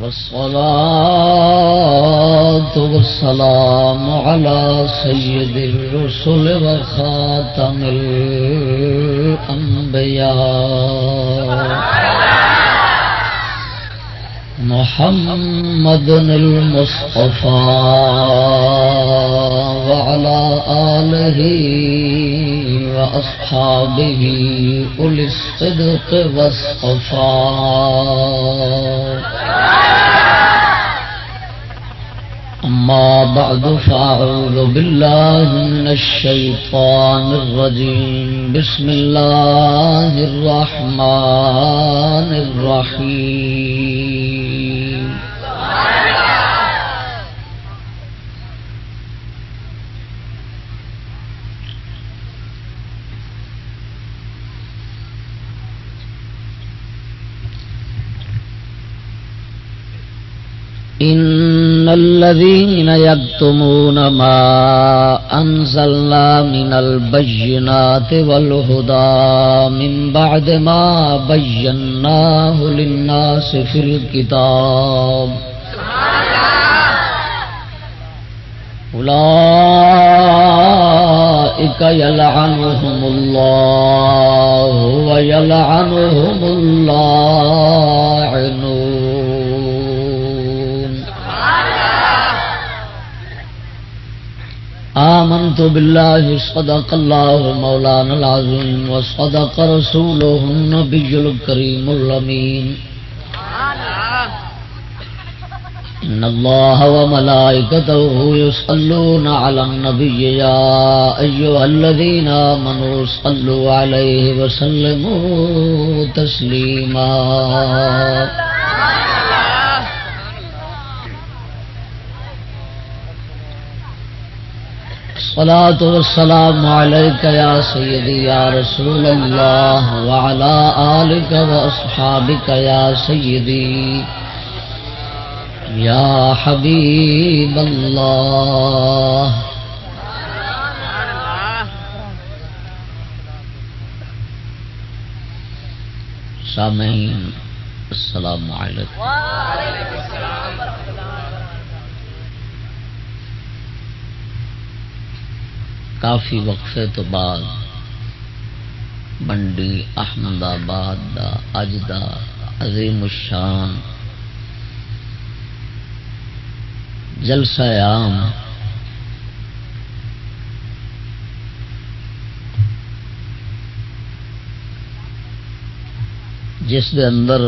والصلاة والسلام على سيد الرسل وخاتم الأنبياء محمد المصطفى وعلى آله وأصحابه أولي الصدق والصفاء أما بعد فأعوذ بالله من الشيطان الرجيم بسم الله الرحمن الرحيم إن الذين يكتمون ما أنزلنا من البينات والهدى من بعد ما بيناه للناس في الكتاب أولئك يلعنهم الله ويلعنهم اللاعنون آمنت بالله صدق الله مولانا العظيم وصدق رسوله النبي الكريم الأمين إن الله وملائكته يصلون على النبي يا أيها الذين آمنوا صلوا عليه وسلموا تسليما الصلاة والسلام عليك يا سيدي يا رسول الله وعلى آلك وأصحابك يا سيدي يا حبيب الله سامعین السلام علیکم وعلیکم السلام ورحمۃ اللہ۔ کافی وقفے تو بعد منڈی احمد آباد دا اج دا عظیم الشان جلسہ عام جس دے اندر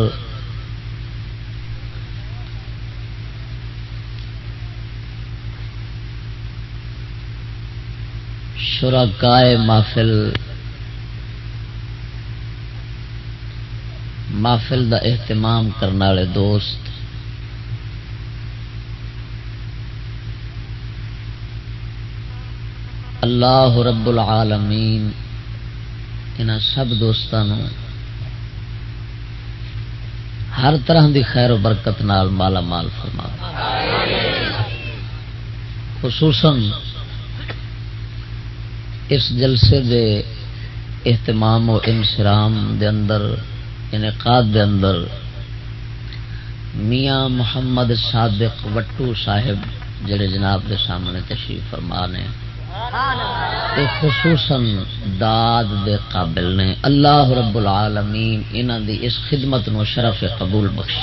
شرکائے محفل دا اہتمام کرنے والے دوست اللہ رب العالمین انہاں سب دوستانوں ہر طرح دی خیر و برکت نال مالا مال فرما، خصوصاً اس جلسے دے اہتمام و انصرام دے اندر انعقاد دے اندر میاں محمد صادق وٹو صاحب جڑے جناب دے سامنے تشریف فرما نے خصوصاً داد دے قابل نے، اللہ رب العالمین انہاں دی اس خدمت نو شرف قبول بخش۔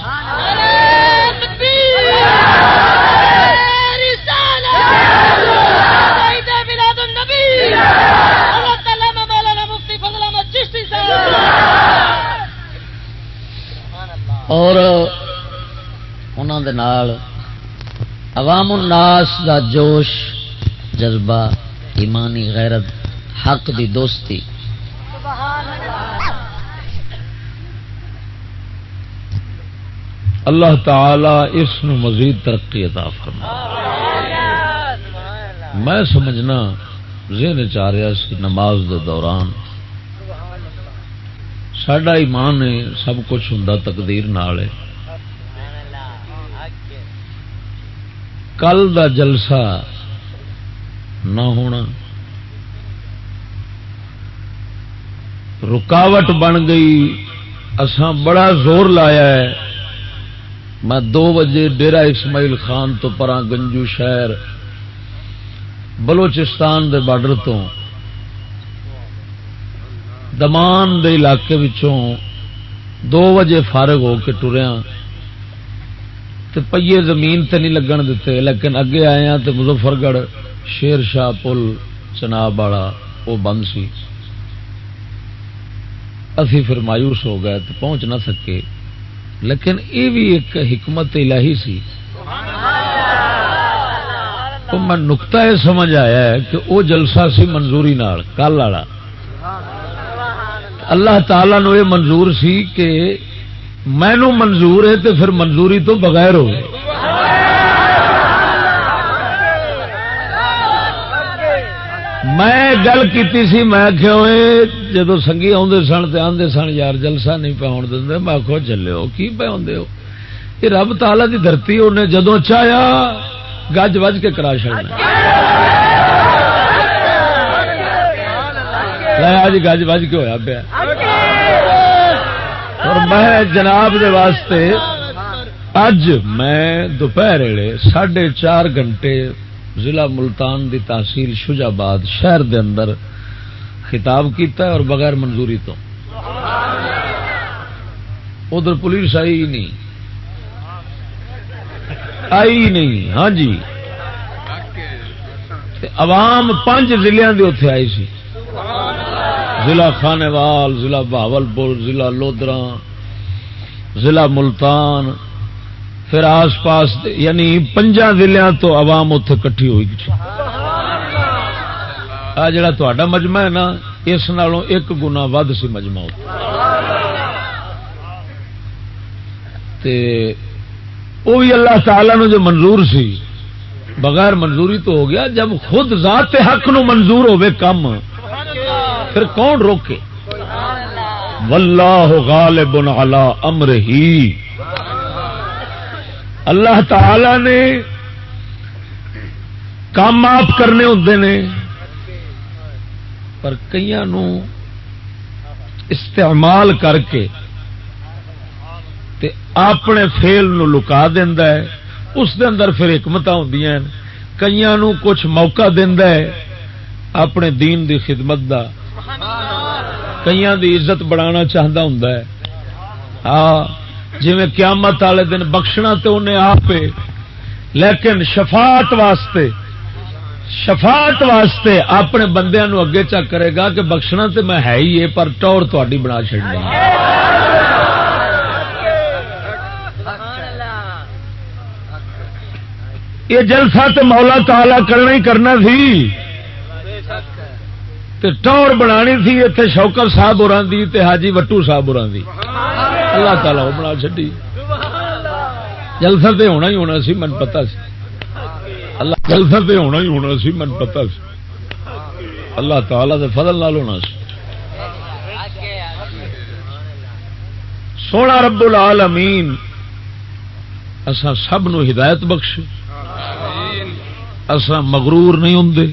اور انہاں دے نال عوام الناس دا جوش جذبہ ایمانی غیرت حق دی دوستی اللہ تعالی اس نو مزید ترقی عطا فرمائے۔ میں سمجھنا ذہن چاہ رہا سی نماز دے دوران ساڈا ایمان ہے سب کچھ ہوندا تقدیر نال ہے، کل دا جلسہ نہ ہونا رکاوٹ بن گئی، اساں بڑا زور لایا ہے میں 2 بجے ڈیرا اسماعیل خان تو پراں گنجو شہر بلوچستان دے بارڈر تو دمان دے علاقے وچوں 2 بجے فارغ ہو کے ٹریاں تے پہیے زمین تے نہیں لگن دیتے، لیکن اگے آئے ہیں تے مظفر گڑھ شیر شاہ پل چناب والا وہ بند سی، اسی پھر مایوس ہو گئے تو پہنچ نہ سکے، لیکن یہ بھی ایک حکمت الہی سی۔ تو میں نقطہ یہ سمجھ آیا ہے کہ وہ جلسہ سی منظوری نال کل والا، اللہ تعالی نو یہ منظور سی کہ مینو منظور ہے تو پھر منظوری تو بغیر ہو گئے۔ میں گل کیتی سی، میں آخیا جدو سنگھی آدھے سن تو آدھے سن یار جلسہ نہیں پہ آن دے، میں آخو چلو کی پہ آدھے ہو، یہ رب تعالی دی دھرتی انہیں جدو چاہیا گج وج کے کرا چڑنا، اج گج وج کے ہویا پیا۔ اور میں جناب دے واسطے اج میں دوپہر ویلے 4.5 گھنٹے ضلع ملتان دی تحصیل شجاباد شہر دے اندر خطاب کیتا ہے، اور بغیر منظوری تو ادھر پولیس آئی نہیں، ہاں جی، عوام 5 ضلع دی اتنے آئی سی، ضلع خانےوال، ضلع بہاولپور، ضلع لودراں، ضلع ملتان، پھر آس پاس یعنی 5 ضلع تو عوام اتنے کٹھی ہوئی۔ آ جڑا تہاڈا مجمع ہے نا، اس نالوں 1 گنا ود سی مجمع تے وہ بھی اللہ تعالی نو جو منظور سی، بغیر منظوری تو ہو گیا۔ جب خود ذات حق نو منظور ہوئے کم پھر کون روکے؟ واللہ غالب علی امرہ، اللہ تعالی نے کام آپ کرنے ہوندے نے، پر کئیاں نو استعمال کر کے تے اپنے فعل نو لکا دیندا ہے، اس دے اندر پھر حکمتاں ہوندیاں، کئیاں نو کچھ موقع دیندا ہے اپنے دین دی خدمت دا، کئیاں دی عزت بڑھانا چاہتا ہوں، ہاں جی قیامت والے دن بخشنا تو انہیں آپ، لیکن شفاعت واسطے اپنے بندیاں نو اگے چا کرے گا کہ بخشنا تو میں ہے ہی ہے، پر ٹور تہاڈی بنا چھڑنی۔ یہ جلسہ تو مولا تعالی کرنا ہی کرنا سی، ٹور بنانی تھی اتنے شوکر صاحب ہوراں دی تے حاجی وٹو صاحب ہوراں دی، اللہ تعالی وہ بنا چھڈی۔ جلسہ تے ہونا ہی ہونا سی، من پتا سی، اللہ جلسہ تے ہونا ہی ہونا سی، من پتا سی، اللہ تعالی دے فضل نال ہونا سی۔ سونا رب العالمین اساں سب نو ہدایت بخش، اساں مغرور نہیں ہوندے،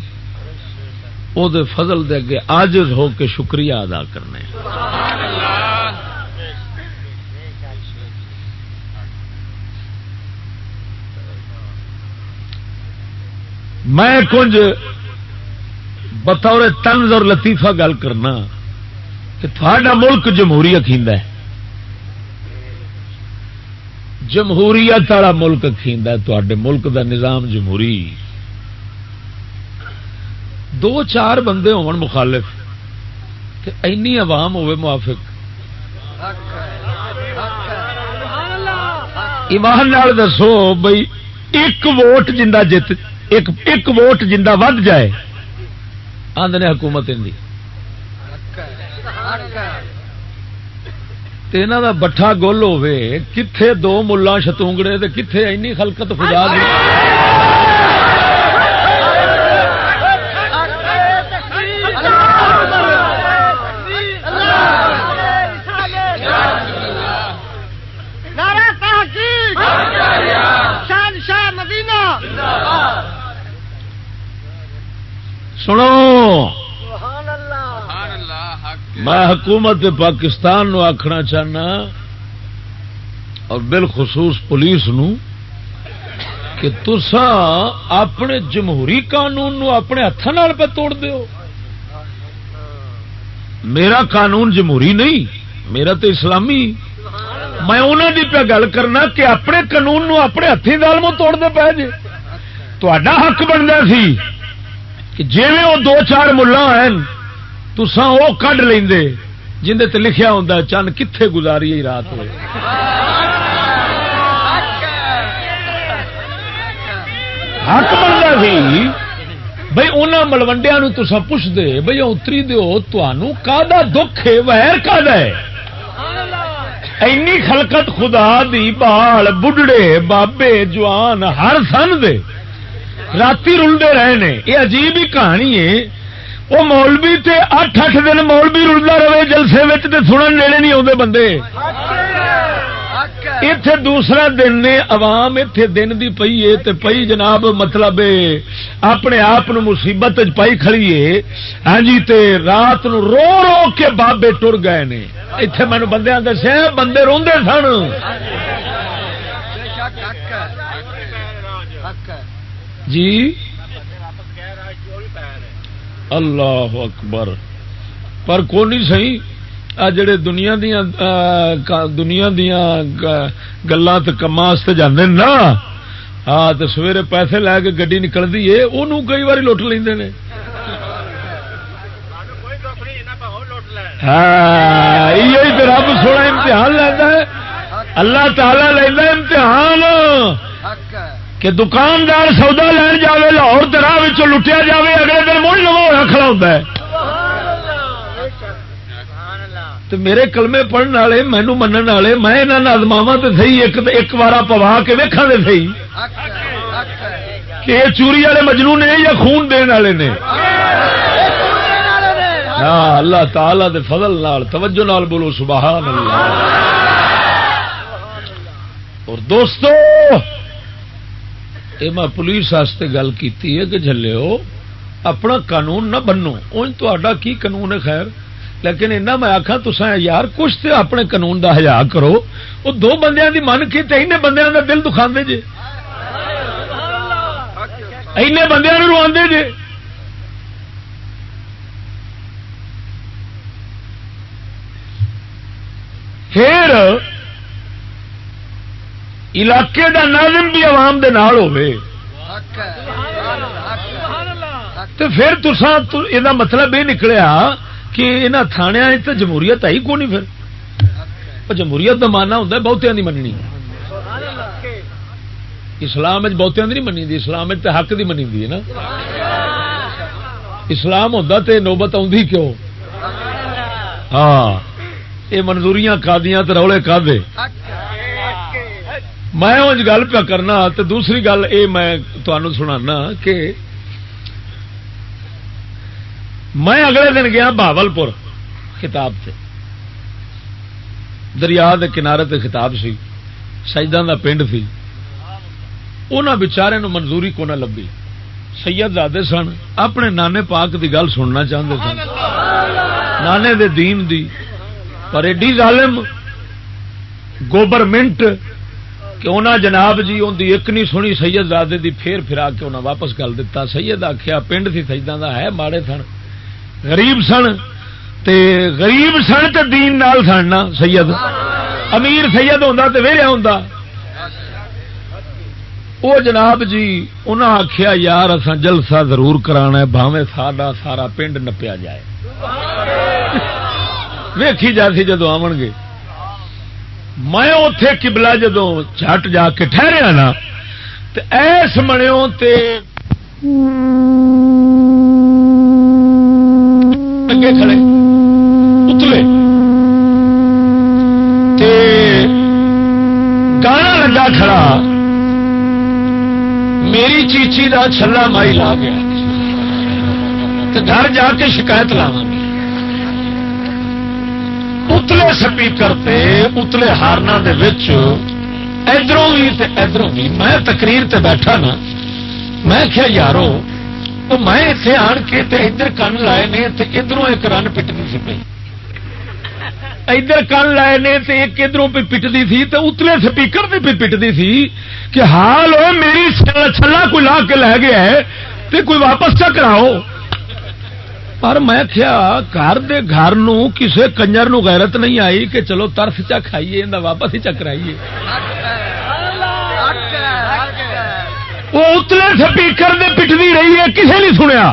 او دے فضل دے اگے عاجز ہو کے شکریہ ادا کرنے۔ میں کچھ بطور طنز اور لطیفہ گل کرنا کہ تھوڑا ملک جمہوریت ہیندا ہے، جمہوریت والا ملک کھیندا ہے، تواڈے ملک دا نظام جمہوری، 2-4 بندے ہون مخالف کہ اینی عوام ہوئے موافق، ایمان نال دسو بھئی ایک ووٹ جندا جت ایک ووٹ جندا ود جائے آندنے حکومت اندی، تے انہاں دا بٹھا گل ہوے، کتھے 2 ملہ شتونگڑے تے کتھے اینی خلقت خدا دی۔ سنو میں حکومت پاکستان نو آخنا چاہنا، اور بالخصوص پولیس نو کہ تساں اپنے جمہوری قانون نو اپنے ہاتھوں نال پہ توڑ دیو. میرا قانون جمہوری نہیں، میرا تو اسلامی. میں انہوں کی پہ گل کرنا کہ اپنے قانون نو اپنے ہاتھی دالموں توڑ دے پے جے. تہاڈا حق بنتا سی کہ جیویں وہ دو چار ملا ہیں تساں وہ کڈ لیندے جندے تے لکھیا ہوندا چند کتھے گزاری ہی رات ہوئے. حق بنتا سی بھئی انہاں ملوڈیا تساں پوچھ دے بھئی اتری دیو تانوں کاہدا دکھ ہے، وہر کاہدا ہے؟ اینی خلقت خدا دی بال بڈھڑے بابے جوان ہر سن دے راتی رلدے رہے نے. یہ عجیب ہی کہانی ہے. وہ مولوی تے 8-8 دن مولوی رلدا رہے جلسے وچ تے سنن نیڑے نہیں آتے بندے. اتے دوسرا دن نے عوام اتے دن دی پئی ہے تے پئی جناب مطلب اپنے آپ مصیبت پائی کھڑی ہے. ہاں جی تے رات نو رو رو کے بابے ٹر گئے نے. اتے مینو بندیاں دسیا بندے روندے سن. جی اللہ اکبر. پر کو نہیں صحیح آ جڑے دنیا دیاں گلاں تے کماں واسطے جاندے نا ہاں تے سویرے پیسے لے کے گڈی نکلدی ہے اونوں کئی واری لٹ لیندے نے. ہاں یہی تے رب سونا امتحان لیندا ہے. اللہ تعالی لیندا امتحان کہ دکاندار سودا لین جاوے لاہور تے راہ وچوں لٹیا جاوے اگلے دن مڑ نواں ہویا کھڑا ہوندا ہے. تو میرے کلمے پڑھن والے مینو منن والے میں انہاں ازماواں تے صحیح ایک وارا پوا کے ویکھاں دے صحیح کہ یہ چوری والے مجنوں نے یا خون دین والے نے. ہاں اللہ تعالی دے فضل نال توجہ نال بولو سبحان اللہ. اور دوستو یہ میں پولیس واسطے گل کیتی ہے کہ جھلیو اپنا قانون نہ بنو. اون تہاڈا کی قانون ہے خیر، لیکن اینا میں آخا تساں یار کچھ تے اپنے قانون دا حیا کرو. وہ دو بندیاں دی من کی تے اینے بندیاں دا دل دکھاندے جے، اینے بندیاں نوں رواندے جے. پھر علاقے دا ناظم بھی عوام دے نال ہوے تے پھر تساں یہ مطلب یہ نکلیا کہ انہاں تھانیاں تے جمہوریت آئی کو نہیں. پھر جمہوریت دا ماننا ہوندا ہے بہتیاں دی مننی. اسلام وچ بہتیاں دی نہیں منی دی، اسلام وچ تے حق دی منی دی ہے نا. اسلام ہوندا تے نوبت آوندی کیوں؟ ہاں یہ منظوریاں قاضیاں تے رولے قاضے. میں انج گل پیا کرنا تے دوسری گل اے میں تانوں سنانا کہ میں اگلے دن گیا بہاولپور خطاب سے، دریا دے کنارے تے خطاب سی، سجداں دا پنڈ سی. انہاں بیچارے نو منظوری کو نہ لبھی. سید زادے سن، اپنے نانے پاک دی گل سننا چاہتے سن، نانے دے دین دی. پر ایڈی ظالم گورنمنٹ کہ انہاں جناب جی ان دی ایک نہیں سنی سید زادے دی، پھر پھرا کے انہاں واپس کر دیتا. سید آکھیا پنڈ سی سجداں دا ہے، ماڑے سن غریب سن تے غریب سن تے دین نال سن نا. سید امیر سید ہوندا تے ویلیا ہوندا. وہ جناب جی انہاں آکھیا یار اساں جلسہ ضرور کرانا ہے بھاویں ساڈا سارا پنڈ نپیا جائے. ویکھی جاسی جدو آون گے. میں اوتھے قبلہ جدو جھٹ جا کے ٹھہریا نا تے ایس منیوں تے اگے کھڑے اتلے تے گانا لگا کھڑا میری چیچی دا چھلا مائی لا گیا تے گھر جا کے شکایت لاواں. اتلے سپیکر تے اتلے ہارنا دے وچ ادھروں بھی تے ادھروں بھی. میں تقریر تے بیٹھا نا میں کیا یارو تو میں اتنے آن کے تے ادھر کن لائے نے تے ادھروں ایک رن پٹنی سی پی ادھر کن لائے نے تے ایک ادھروں پہ پٹتی تھی تے اتلے سپیکر تے پہ پٹتی تھی کہ حال ہو میری چھلا کوئی لا کے لے گیا ہے تے کوئی واپس چا کراؤ. پر میں کیا گھر نو کسے کنجر نو غیرت نہیں آئی کہ چلو ترس چا کھائیے واپس ہی چا کرائیے. وہ اتلے سپیکر دے پٹتی رہی ہے کسے نہیں سنیا.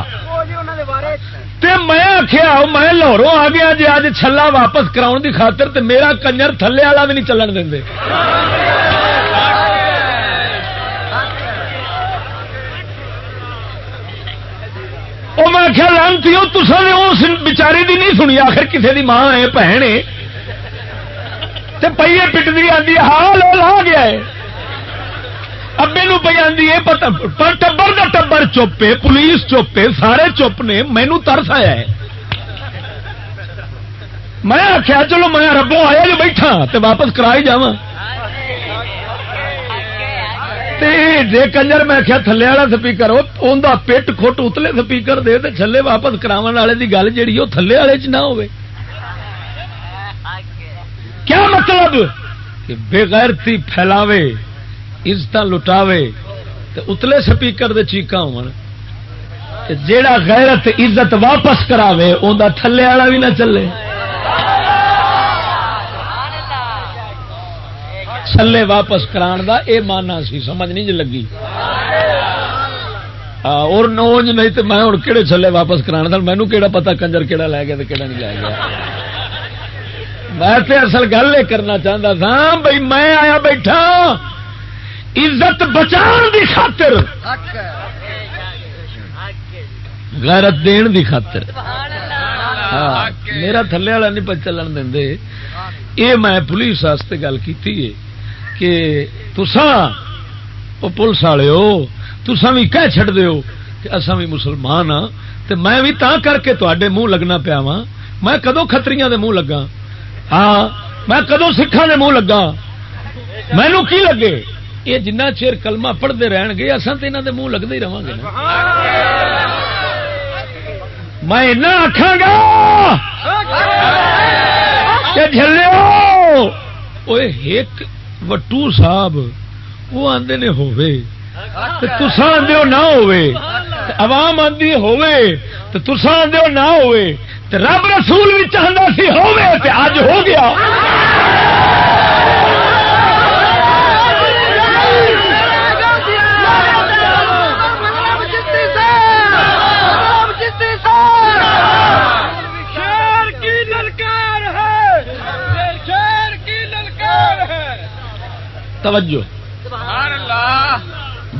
تے میں آخیا میں لاہوروں آ گیا جی اج چھلا واپس کراؤ دی خاطر تے میرا کنجر تھلے والا بھی نہیں چلن دیں. میں آخیا لانتی ہو تساں نے اس بیچاری دی نہیں سنی آخر کسی دی ماں ہے بہن ہے تے پہیے پٹتی آتی حال لا گیا ہے ابے نو پہ آتی ہے پتہ پر ٹبر دا ٹبر چپ ہے پولیس چپ ہے سارے چپ نے مینو ترس آیا ہے. میں آخیا چلو میں ربوں آیا جو بیٹھا تے واپس کرا ہی جاواں جے کنجر میں آخیا تھلے والا سپیکر اوندا پیٹ کھٹ اتلے سپیکر دے تے چھلے واپس کراون والے دی گل جیڑی او تھلے والے چ نہ ہوے. کیا مطلب کہ بے غیرتی پھیلاوے عزت لٹاوے تے اتلے سپیکر دے چیکاں ہون تے جیڑا غیرت عزت واپس کراوے اوندا تھلے والا بھی نہ چلے. چھلے واپس کران دا اے مانا سی سمجھ نہیں لگی. اور نوج نہیں تے میں ہن کیڑے چھلے واپس کران دا مینوں کیڑا پتہ کنجر کیڑا لے گیا تے کیڑا نہیں لے گیا. میں تے اصل گل یہ کرنا چاہتا تھا بھائی میں آیا بیٹھا عزت بچان دی خاطر غیرت دین دی خاطر. میرا تھلے والا نہیں پہ چلن دے. یہ میں پولیس واسطے گل کیتی ہے کہ تساں او پولیس والے ہو تساں بھی کہہ چھڈ دیو کہ اساں بھی مسلمان ہاں تے میں بھی تاں کر کے تواڈے منہ لگنا پیا واں. میں کدوں کھتریاں دے منہ لگا ہاں میں کدوں سکھاں دے منہ لگا مینوں کی لگے. یہ جنہ چیر کلمہ پڑھتے رہن گے اساں تے انہاں دے منہ لگتے ہی رہاں گے. میں اینا آکھاں گا کہ جھلیو اوے ایک وٹو صاحب وہ آندے نے ہووے تے تساں آندے ہو نہ ہووے تے عوام آندی ہووے تے تساں آندے ہو نہ ہووے تے رب رسول بھی چاہندا سی ہووے تے اج ہو گیا. توجہ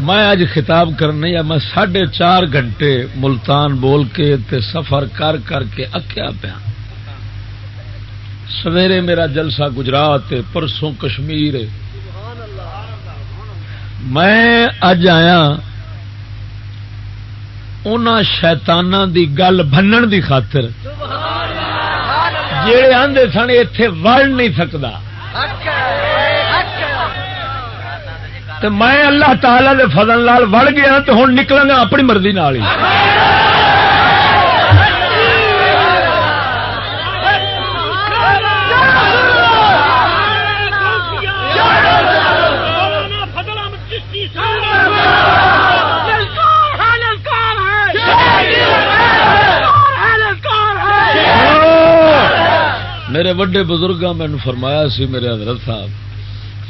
میں اج خطاب کرنے یا میں 4.5 گھنٹے ملتان بول کے تے سفر کر کر کے اکیا پیا. سویرے میرا جلسہ گجرات پرسوں کشمیر. میں اج آیا انہاں شیطاناں دی گل بنن دی خاطر جڑے آندے سن ایتھے وڑ نہیں سکدا. تو میں اللہ تعالی دے فضل نال وڑ گیا تو ہن نکلاں گا اپنی مرضی نال ہی. میرے وڈے بزرگاں میں نے فرمایا سی میرے حضرت صاحب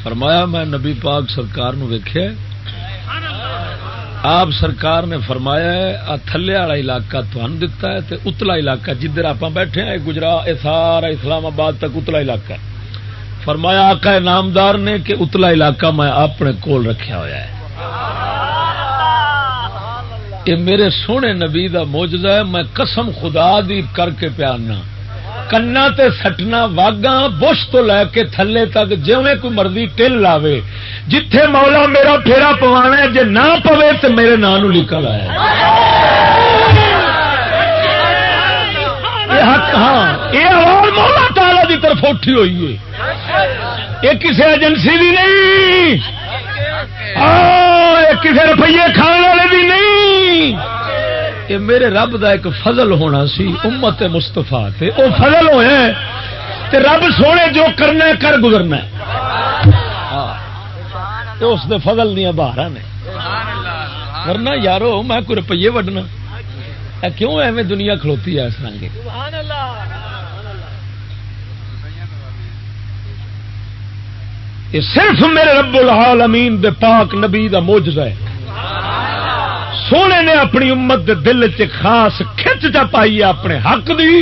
فرمایا میں نبی پاک سرکار نو ویکھیا آپ سرکار نے فرمایا ہے تھلے والا علاقہ تھانوں دتا ہے تے اتلا علاقہ جدھر آپ بیٹھے ہیں گجرات سارا اسلام آباد تک اتلا علاقہ ہے. فرمایا آقا نامدار نے کہ اتلا علاقہ میں اپنے کول رکھیا ہوا ہے. یہ میرے سونے نبی دا معجزہ ہے. میں قسم خدا دی کر کے پیانا کنا تے سٹنا واگاں بش تو لے کے تھلے تک جویں کوئی مرضی ٹل لاوے جتھے مولا میرا پھیرا پوانا ہے جے نہ پوے تے میرے نام نو لکھا لایا یہ حق. ہاں یہ آواز مولا تعالی دی طرف اٹھی ہوئی ہے. یہ کسی ایجنسی دی نہیں یہ کسی روپیے کھانے والے دی نہیں. یہ میرے رب دا ایک فضل ہونا سی امت مصطفیٰ تے او فضل ہویا تے رب سونے جو کرنا ہے کر گزرنا ہے تو اس دے فضل دیا بہار نے ورنہ یارو میں کوئی روپیے وڈنا کیوں ایویں دنیا کھلوتی ہے اس رنگ یہ صرف میرے رب العالمین دے پاک نبی دا معجزہ ہے سونے نے اپنی امت دے دل چ خاص کھچ چا پائی اپنے حق دی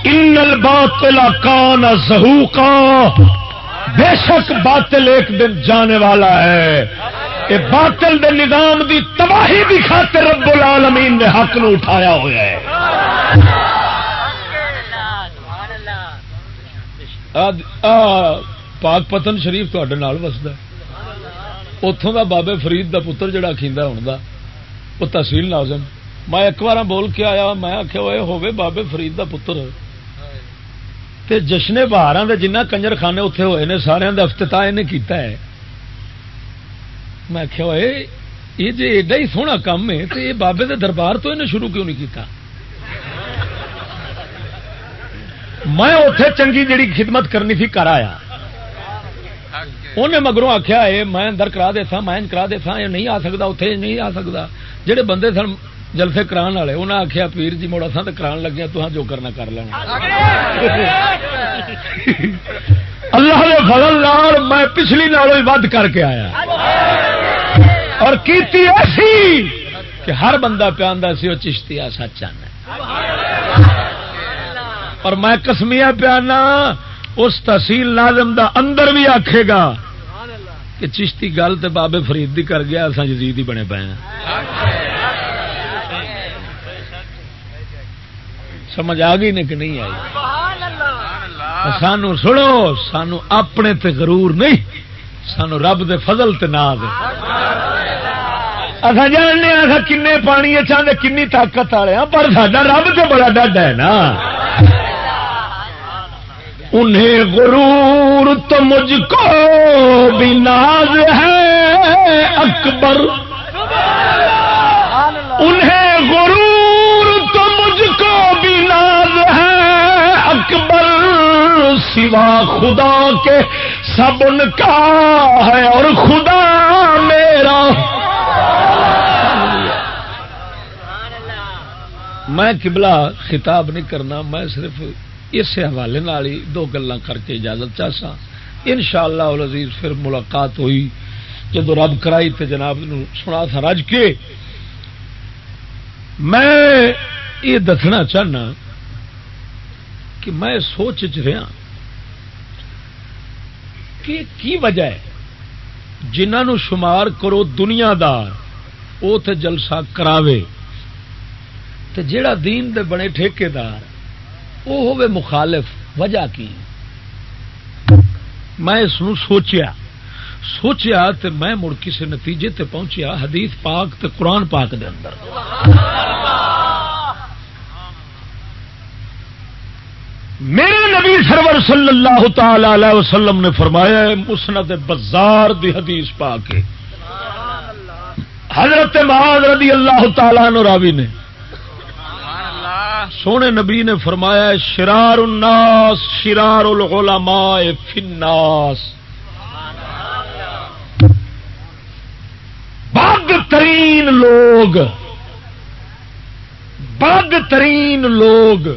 ان الباطل کان زہوقا بے شک باطل ایک دن جانے والا ہے یہ باطل دے نظام دی تباہی دی خاطر رب العالمین نے حق نو اٹھایا ہوا ہے پاک پتن شریف تہاڈے نال وسدا اتوں دا بابے فرید دا پتر جڑا کھیندا ہن دا وہ تحصیل ناظم میں ایک بار بول کے آیا میں آخیا ہوئے بابے فرید دا پتر تے جشن بہاراں دے جنہ کنجر خانے اتنے ہوئے نے سارے دا افتتاح انہیں کیتا ہے میں آخیا ہوئے یہ جی ایڈا ہی سونا کام ہے تو یہ بابے دے دربار تو انہیں شروع کیوں نہیں کیتا میں اتنے چنگی جڑی خدمت کرنی تھی کر آیا انہیں مگروں آخیا ہے میں اندر کرا دے تھا میں کرا دے تھا یہ نہیں آ سکتا اتنے نہیں آ سکتا جہے بندے سن جلسے کران والے انہیں آخیا پیر جی موڑا تھا تو کران لگیا تو جو کرنا کر لینا اللہ کے فضل نال میں پچھلی نالوں ہی ود کر کے آیا اور کیتی ایسی کہ ہر بندہ پیاندا سی وہ چشتیا سچ آنا اور میں قسمیہ پیانا اس تحصیل ناظم دا اندر بھی آکھے گا کہ چشتی گل تے بابے فرید دی کر گیا اساں یزید ہی بنے پے ہیں سمجھ آ گئی نے کہ نہیں آئی سانو سنو سانو اپنے تے غرور نہیں سانو رب دے فضل تے ناز اصا جاننے اصا کنے پانی چاہتے کنی طاقت والے ہاں پر ساڈا رب تے بڑا ڈاڈا ہے نا انہیں غرور تو مجھ کو بھی ناز ہے اکبر انہیں غرور تو مجھ کو بھی ناز ہے اکبر سوا خدا کے سب ان کا ہے اور خدا میرا میں قبلہ خطاب نہیں کرنا میں صرف اس حوالے نال ہی دو گلاں کر کے اجازت چاہسا انشاءاللہ العزیز پھر ملاقات ہوئی جدو رب کرائی تے جناب نو سنا تھا رج کے میں یہ دسنا چاہنا کہ میں سوچ رہا کہ کی وجہ ہے جنہاں نو شمار کرو دنیا دار وہ تے جلسہ کراوے تے جیڑا دین دے بنے ٹھیکیدار وہ ہوئے مخالف وجہ کی میں اس نو سوچیا تے میں مڑ کسے نتیجے تے پہنچیا حدیث پاک تے قرآن پاک دے اندر میرے نبی سرور صلی اللہ تعالی علیہ وسلم نے فرمایا ہے مسند بزار دی حدیث پاک ہے حضرت معاذ رضی اللہ تعالی عنہ راوی نے سونے نبی نے فرمایا شرار الناس شرار العلماء فی الناس بدترین لوگ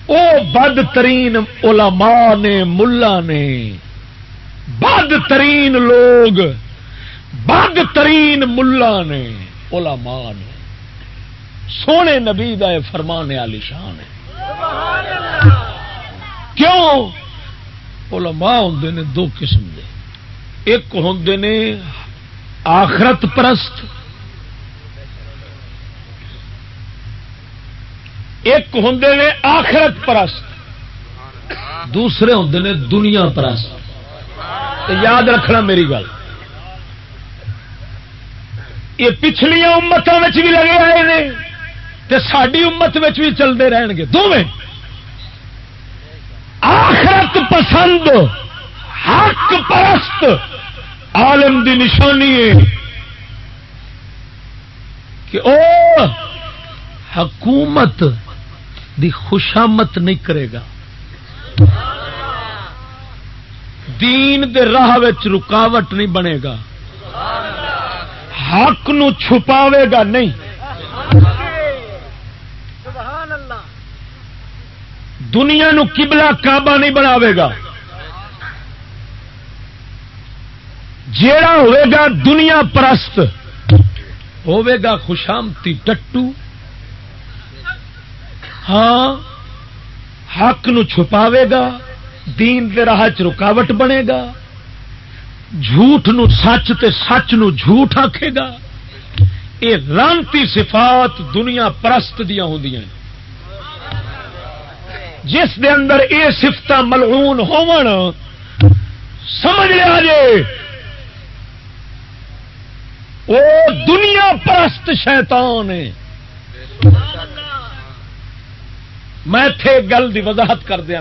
او بدترین علماء نے ملا نے بدترین لوگ بدترین ملا نے علماء نے سونے نبی دا فرمانے والی شان ہے کیوں علماء ہوندے نے دو قسم دے ایک ہوندے نے آخرت پرست ایک ہوندے نے آخرت پرست دوسرے ہوندے نے دنیا پرست یاد رکھنا میری گل یہ پچھلیاں امتوں میں بھی لگے آئے نے تے ساری امت میں بھی چلتے رہن گے دونوں آخرت پسند حق پرست عالم دی نشانی ہے کہ او حکومت دی خوشامت نہیں کرے گا، دین دے راہ وچ رکاوٹ نہیں بنے گا، حق نو چھپاوے گا نہیں، دنیا نو قبلہ کعبہ نہیں بناوے گا، جیڑا ہوئے گا دنیا پرست ہوئے گا خوشامتی ٹٹو، ہاں حق نو چھپاوے گا، دین دے راہ چ رکاوٹ بنے گا، جھوٹ نو سچ تے سچ نو جھوٹ آکھے گا، یہ لعنتی صفات دنیا پرست دیاں ہوندیاں، جس دے اندر یہ صفت ملعون ہون سمجھ لیا جے وہ دنیا پرست شیطان ہے۔ میں تھے گل دی وضاحت کر دیا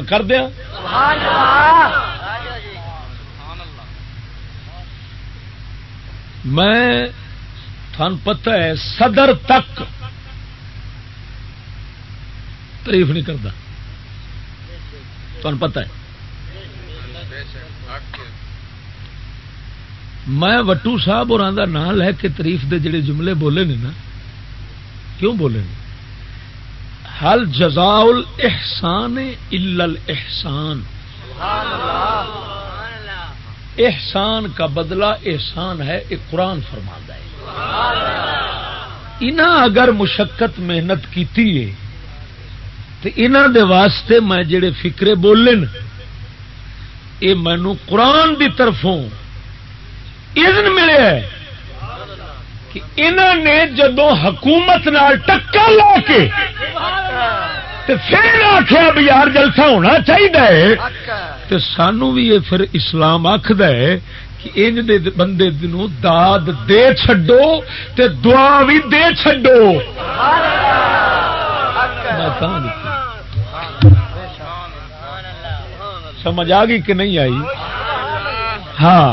میں تھان پتہ ہے صدر تک تعریف نہیں کرتا، تھان پتہ ہے میں وٹو صاحب اور آندا نام لے کے تعریف دے جڑے جملے بولے نے نا، کیوں بولے نے؟ حل جزاء الاحسان الا الاحسان، احسان کا بدلہ احسان ہے، یہ قرآن فرماتا ہے۔ انہاں اگر مشقت محنت کیتی ہے تو انہاں دے واسطے میں جڑے فکرے بولے نا، یہ مینوں قرآن دی طرفوں اذن ملے ہے کہ انہوں نے جدو حکومت نال ٹکا لا کے تے پھر آخیا بھی یار جلسہ ہونا چاہیے تو سانو بھی یہ پھر اسلام آخد ہے کہ انج دے بندے نو داد دے چھڈو تے دعا بھی دے چھڈو۔ سمجھ آ گئی کہ نہیں آئی؟ ہاں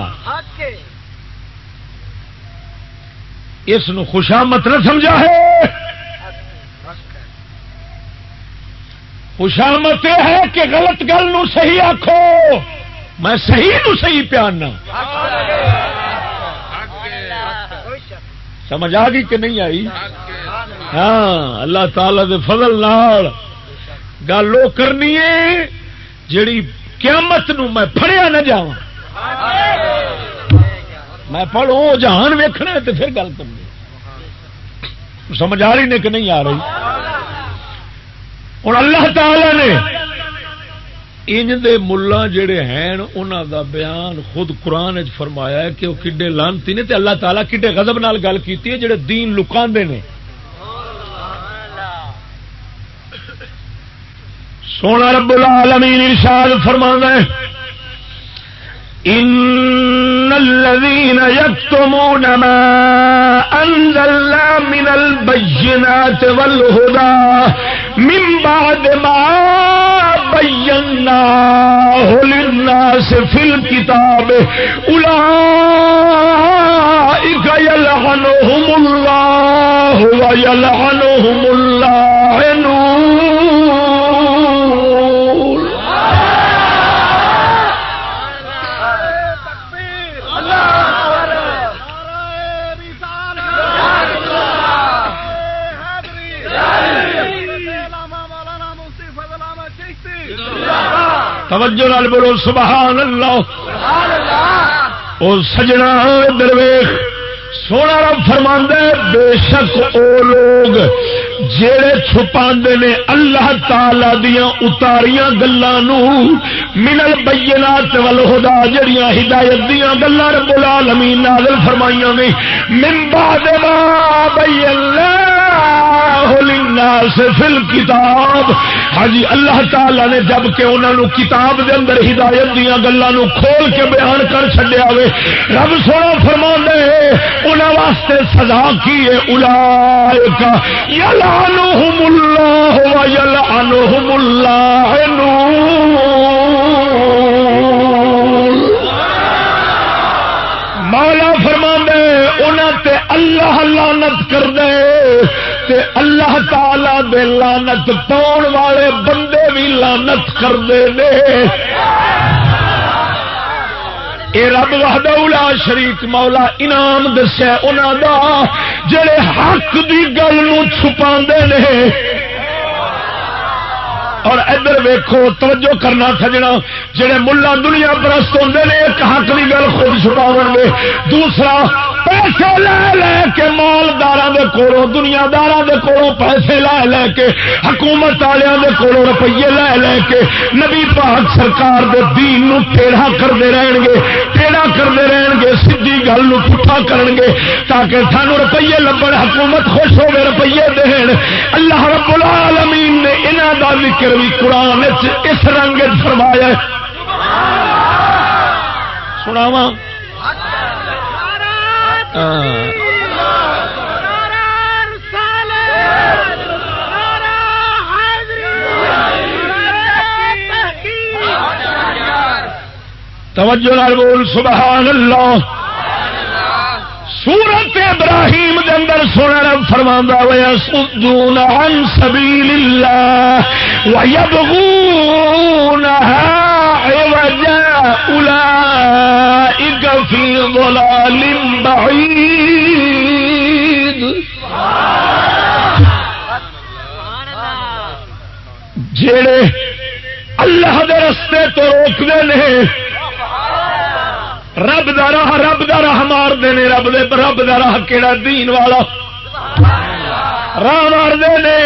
اس نو خوشامت نہ سمجھا ہے، خوشامت یہ ہے کہ غلط گل نو صحیح آکھو، میں صحیح نو صحیح پیاننا۔ سمجھ آ گئی کہ نہیں آئی؟ ہاں اللہ تعالی دے فضل نال گل وہ کرنی ہے جیڑی قیامت نو میں پھڑیا نہ جاواں، میں پڑھوں جہان ویکھنا ہے تو پھر گل کرنی۔ سمجھ آ رہی نے کہ نہیں آ رہی؟ اور اللہ تعالی نے ان دے ملا جڑے ہیں انہاں دا بیان خود قرآن وچ فرمایا ہے کہ وہ کڈے لعنتی نے تے اللہ تعالی کڈے غضب نال گل کیتی ہے جڑے دین لکاندے نے۔ سونا رب العالمین ارشاد فرماندا ہے ان الذين يكتمون ما انزلنا من البينات والهدى من بعد ما بيناه للناس في الكتاب اولئك يلعنهم الله ويلعنهم اللاعنون۔ توجہ نال بولو سبحان اللہ۔ او سجنا درویش سونا رب فرماندا ہے بے شک او لوگ جڑے چھپاندے نے اللہ تعالی دیاں اتاریاں گلاں نو من البینات والہدی جڑیاں ہدایت دیاں گلاں رب العالمین نازل فرمائیاں نے من بعد ما بینا للناس فی الکتاب۔ ہاں جی اللہ تعالی نے جب کہ انہاں نو کتاب دے اندر ہدایت دیاں گلاں نو کھول کے بیان کر چھڈیا ہوئے، رب سونا فرماندا ہے انہاں واسطے سزا کی ہے اولئک یلعنہم اللہ ویلعنہم اللاعنون۔ مولا فرماندا ہے انہاں تے اللہ لعنت کر دے تے اللہ تعالی دے لعنت لعنت پاؤن والے بندے بھی لعنت کرتے ہیں. اے رب وحدہ لا شریک مولا انعام دسیا انہاں دا جڑے حق دی گل نوں چھپاندے نے. اور ادھر ویکھو توجہ کرنا سجنا جڑے ملا دنیا پرست ہوندے نے ایک حق دی گل خود چھپاون گے, دوسرا پیسے لے لے کے مالداراں دے کولوں دنیا داراں دے کولوں پیسے لے لے کے حکومت والیاں دے کولوں روپیے لے لے کے نبی پاک سرکار دے دین نو ٹیڑھا کردے رہن گے, ٹیڑھا کردے رہن گے, سیدھی گل نو پٹھا کرن گے تاکہ سانو روپیے لبن, حکومت خوش ہوے روپیے دین. اللہ رب العالمین نے انہاں دا ذکر بھی قرآن اس رنگ فرمایا ہے. سناواں توجہ نال بول سبحان اللہ. سورت ابراہیم دے اندر سونا رب فرماندا وَيَصُدُّونَ عَن سَبِيلِ اللَّهِ وَيَبْغُونَهَا عِوَجًا أُولَئِكَ فِي ضَلَالٍ بَعِيدٍ. جڑے اللہ دے رستے تو روکدے نے رب دا راہ مار دے نے. رب دا راہ کیڑا دین والا راہ مار دے نے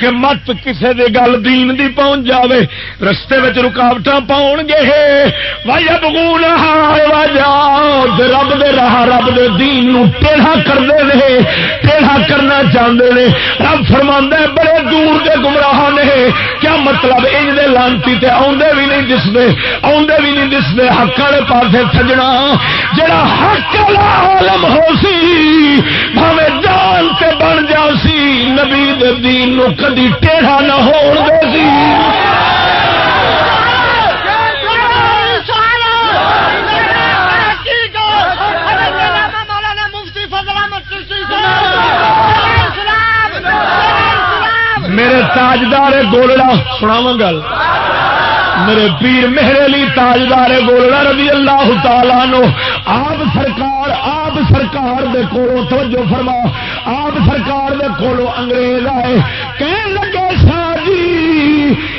کہ مت کسے دے گل دین دی پہنچ جاوے, رستے وچ رکاوٹاں پاؤن گے. وَيَبْغُونَهَا عِوَجًا رب دے راہ رب دے دین نو ٹیڑھا کردے نے, ٹیڑھا کرنا چاہندے نے. رب فرماندا ہے بڑے دور دے گمراہ نے. کیا مطلب انج دے لانتی تے آوندے بھی نہیں دسدے, آوندے بھی نہیں دسدے حق والے پاسے. سجنا جڑا حق والا عالم ہو سی بھاویں جان تے بن جا سی نبی دے دین نو کدی ٹیڑھا نہ ہون دے سی. میرے تاجدار گولڑا سناواں گل, میرے پیر مہر علی تاجدار گولڑا رضی اللہ تعالیٰ عنہ آپ سرکار دے کولوں توجہ فرما, آپ سرکار دے کولوں انگریز آئے کہن لگے شاہ جی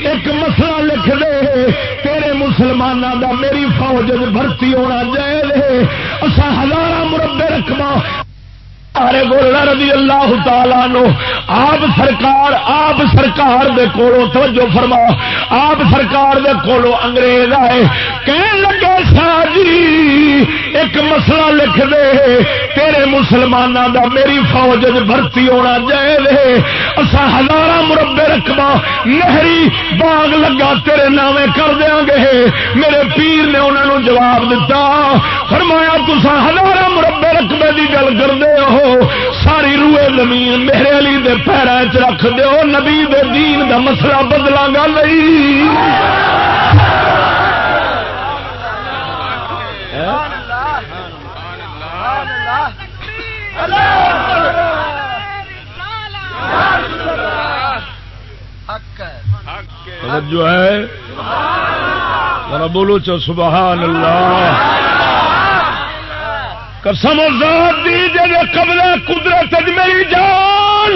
ایک مسئلہ لکھ دے تیرے مسلمانوں دا میری فوج بھرتی ہونا جائز ہے, اساں 1000 مربع رقبہ. گولڑا رضی اللہ تعالیٰ عنہ آپ سرکار دے کولوں توجہ فرما, آپ سرکار دے کولوں انگریز آئے کہن لگے شاہ جی ایک مسئلہ لکھ دے تیرے مسلمانوں دا میری فوج بھرتی ہونا جائز ہے, اساں 1000 مربع رقبہ نہری باغ لگا تیرے نامے کر دیاں گے. میرے پیر نے انہاں نوں جواب دیتا, فرمایا تساں 1000 مربع رقبے دی گل کردے ہو, ساری روئے زمین میرے علی دے پیراں وچ رکھ دیو, نبی دے دین دا مسئلہ بدلاں گا نہیں. جو ہے ذرا بولو چو سبحان اللہ. قسم ذات دی جے قبضہ قدرت میری جان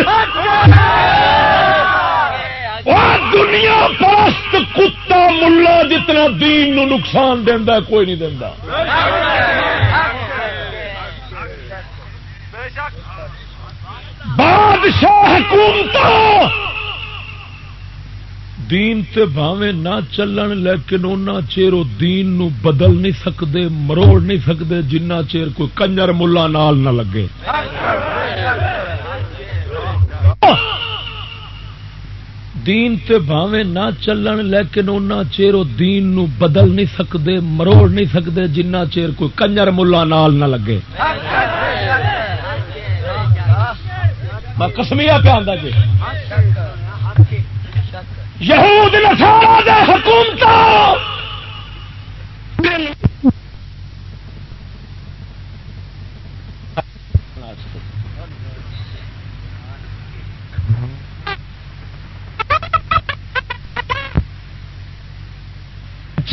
دنیا پرست کتا ملا جتنا دین نو نقصان دینا کوئی نہیں دینا. بادشاہ حکومت دین تے بھاویں نہ چلن لیکن اونا چیر او دین نو بدل نہیں سکدے, مروڑ نہیں سکدے جنہ چیر کوئی کنجر ملا نال نہ لگے. دین تے بھاویں نہ چلن لیکن اونا چیر او دین نو بدل نہیں سکدے, مروڑ نہیں سکدے جنہ چیر کوئی کنجر ملا نال نہ لگے. میں قسمیہ پہ آندا جی یہود نصارا دے حکومت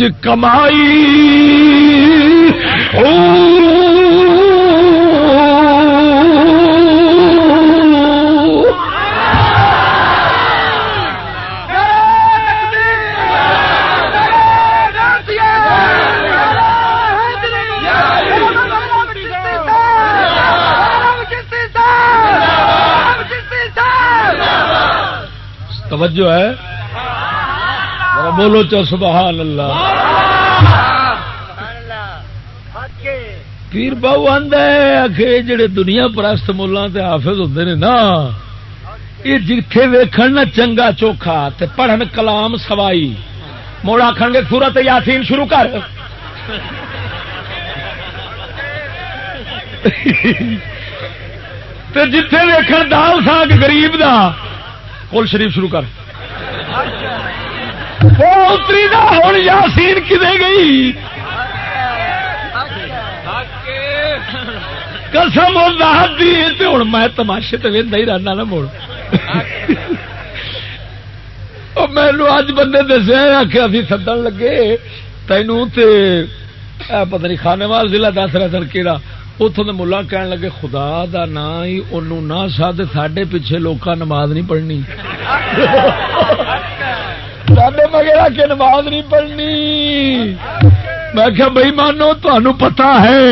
وچ کمائی توجہ ہے ذرا بولو چا سبحان اللہ. پیر باؤ آندا ہے آخے جڑے دنیا پرست ملاں تے حافظ ہوندے نے نا یہ جتھے ویکھن نا چنگا چوکھا تے پڑھن کلام سوائی موڑ آکھن گے سورت یاسین شروع کر تے جتھے ویکھن دال ساگ غریب دا قول شریف شروع کر اتری دا ہوں یاسین کدے گئی قسم اللہ دی تے ہن میں تماشے تے ویندا ہی رہنا نا موڑ مینو اج بندے دسیا آخیا ابھی سدن لگے تینوں تے پتہ نہیں خانےوال ضلع دس رہا سر کہڑا اتوں کے ملا کہن لگے خدا دا نا ہی انہوں نہ سد ساڈے پیچھے لوکاں نماز نہیں پڑھنی ساڈے مگر آ کے نماز نہیں پڑھنی. میں کہا بھائی مانو تمہیں پتا ہے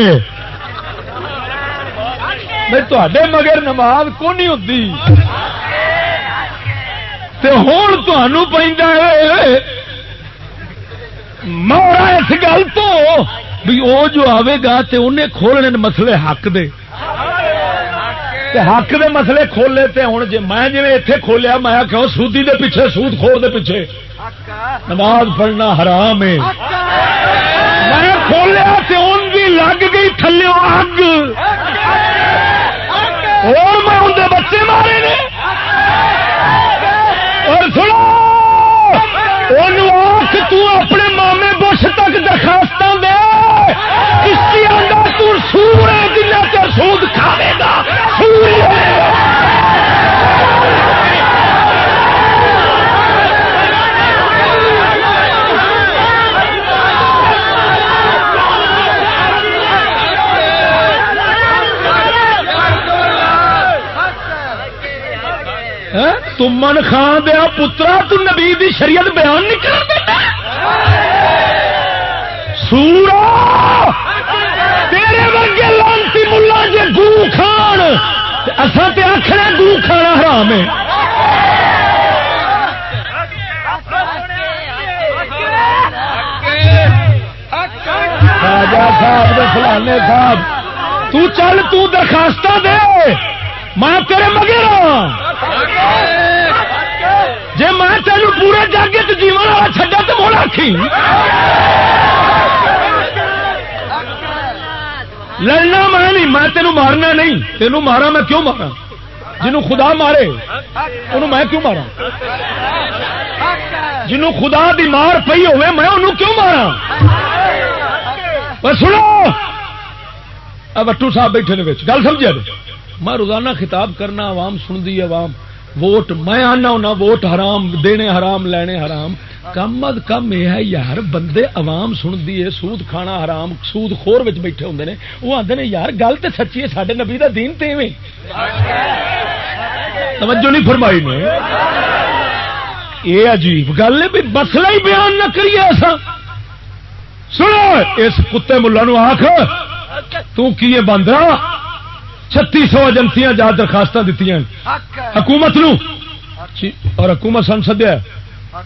میں تے مگر نماز کو نہیں ہوتی ہوں تمہوں پہ مارا اس گل تو بھی وہ جو آئے گا تے انہیں کھولنے مسئلے حق دے حق دے مسئلے کھولے تے ہوں جی میں جی اتنے کھولیا میں کہ سودی دے پیچھے سود خور دے پیچھے نماز پڑھنا حرام ہے میں کھولیا تے ان بھی لگ گئی تھلے اگ اور میں اندر بچے مارے نے اور سنو آخ اپنے مامے بش تک درخواست دے کسی آدھا تور ہے جنہ چر سود کھاوے گا تمن خان دیا پترا تو نبی دی شریعت بیان نہیں کر دیتا سورا تیرے ورگے لانتی ملا جے گو کھان اساں تے آکھنا گو کھانا حرام ہے. راجا صاحب فلانے صاحب تو چل تو درخواست دے میں تیرے مگر ہاں جی میں تینوں پورے جاگے تو جیون والا چڈا تو موڑ آخی لڑنا میں نہیں میں تینوں مارنا نہیں تینوں مارا میں کیوں مارا جنوں خدا مارے انہوں میں کیوں مارا جنوں خدا دی مار پئی ہوئے میں انہوں کیوں مارا. سنو بٹو صاحب بیٹھے نے گل سمجھا میں روزانہ خطاب کرنا عوام سنتی عوام ووٹ میں آنا ہونا ووٹ حرام دینے حرام لینے حرام کم از کم یہ ہے یار بندے عوام سنتی ہے سود کھانا حرام سود خور وچ بیٹھے ہوندے نے وہ آندے نے یار گل تے سچی ہے ساڈے نبی دا دین تے ایویں توجہ نہیں فرمائی نے یہ عجیب گل ہے بھی مسئلہ ہی بیان نہ کریے ایسا. سنو اس کتے ملا نو آخ تو کی باندرا 3600 ایجنسیاں جا درخواست دیتی حکومت نو اور حکومت سن سدیا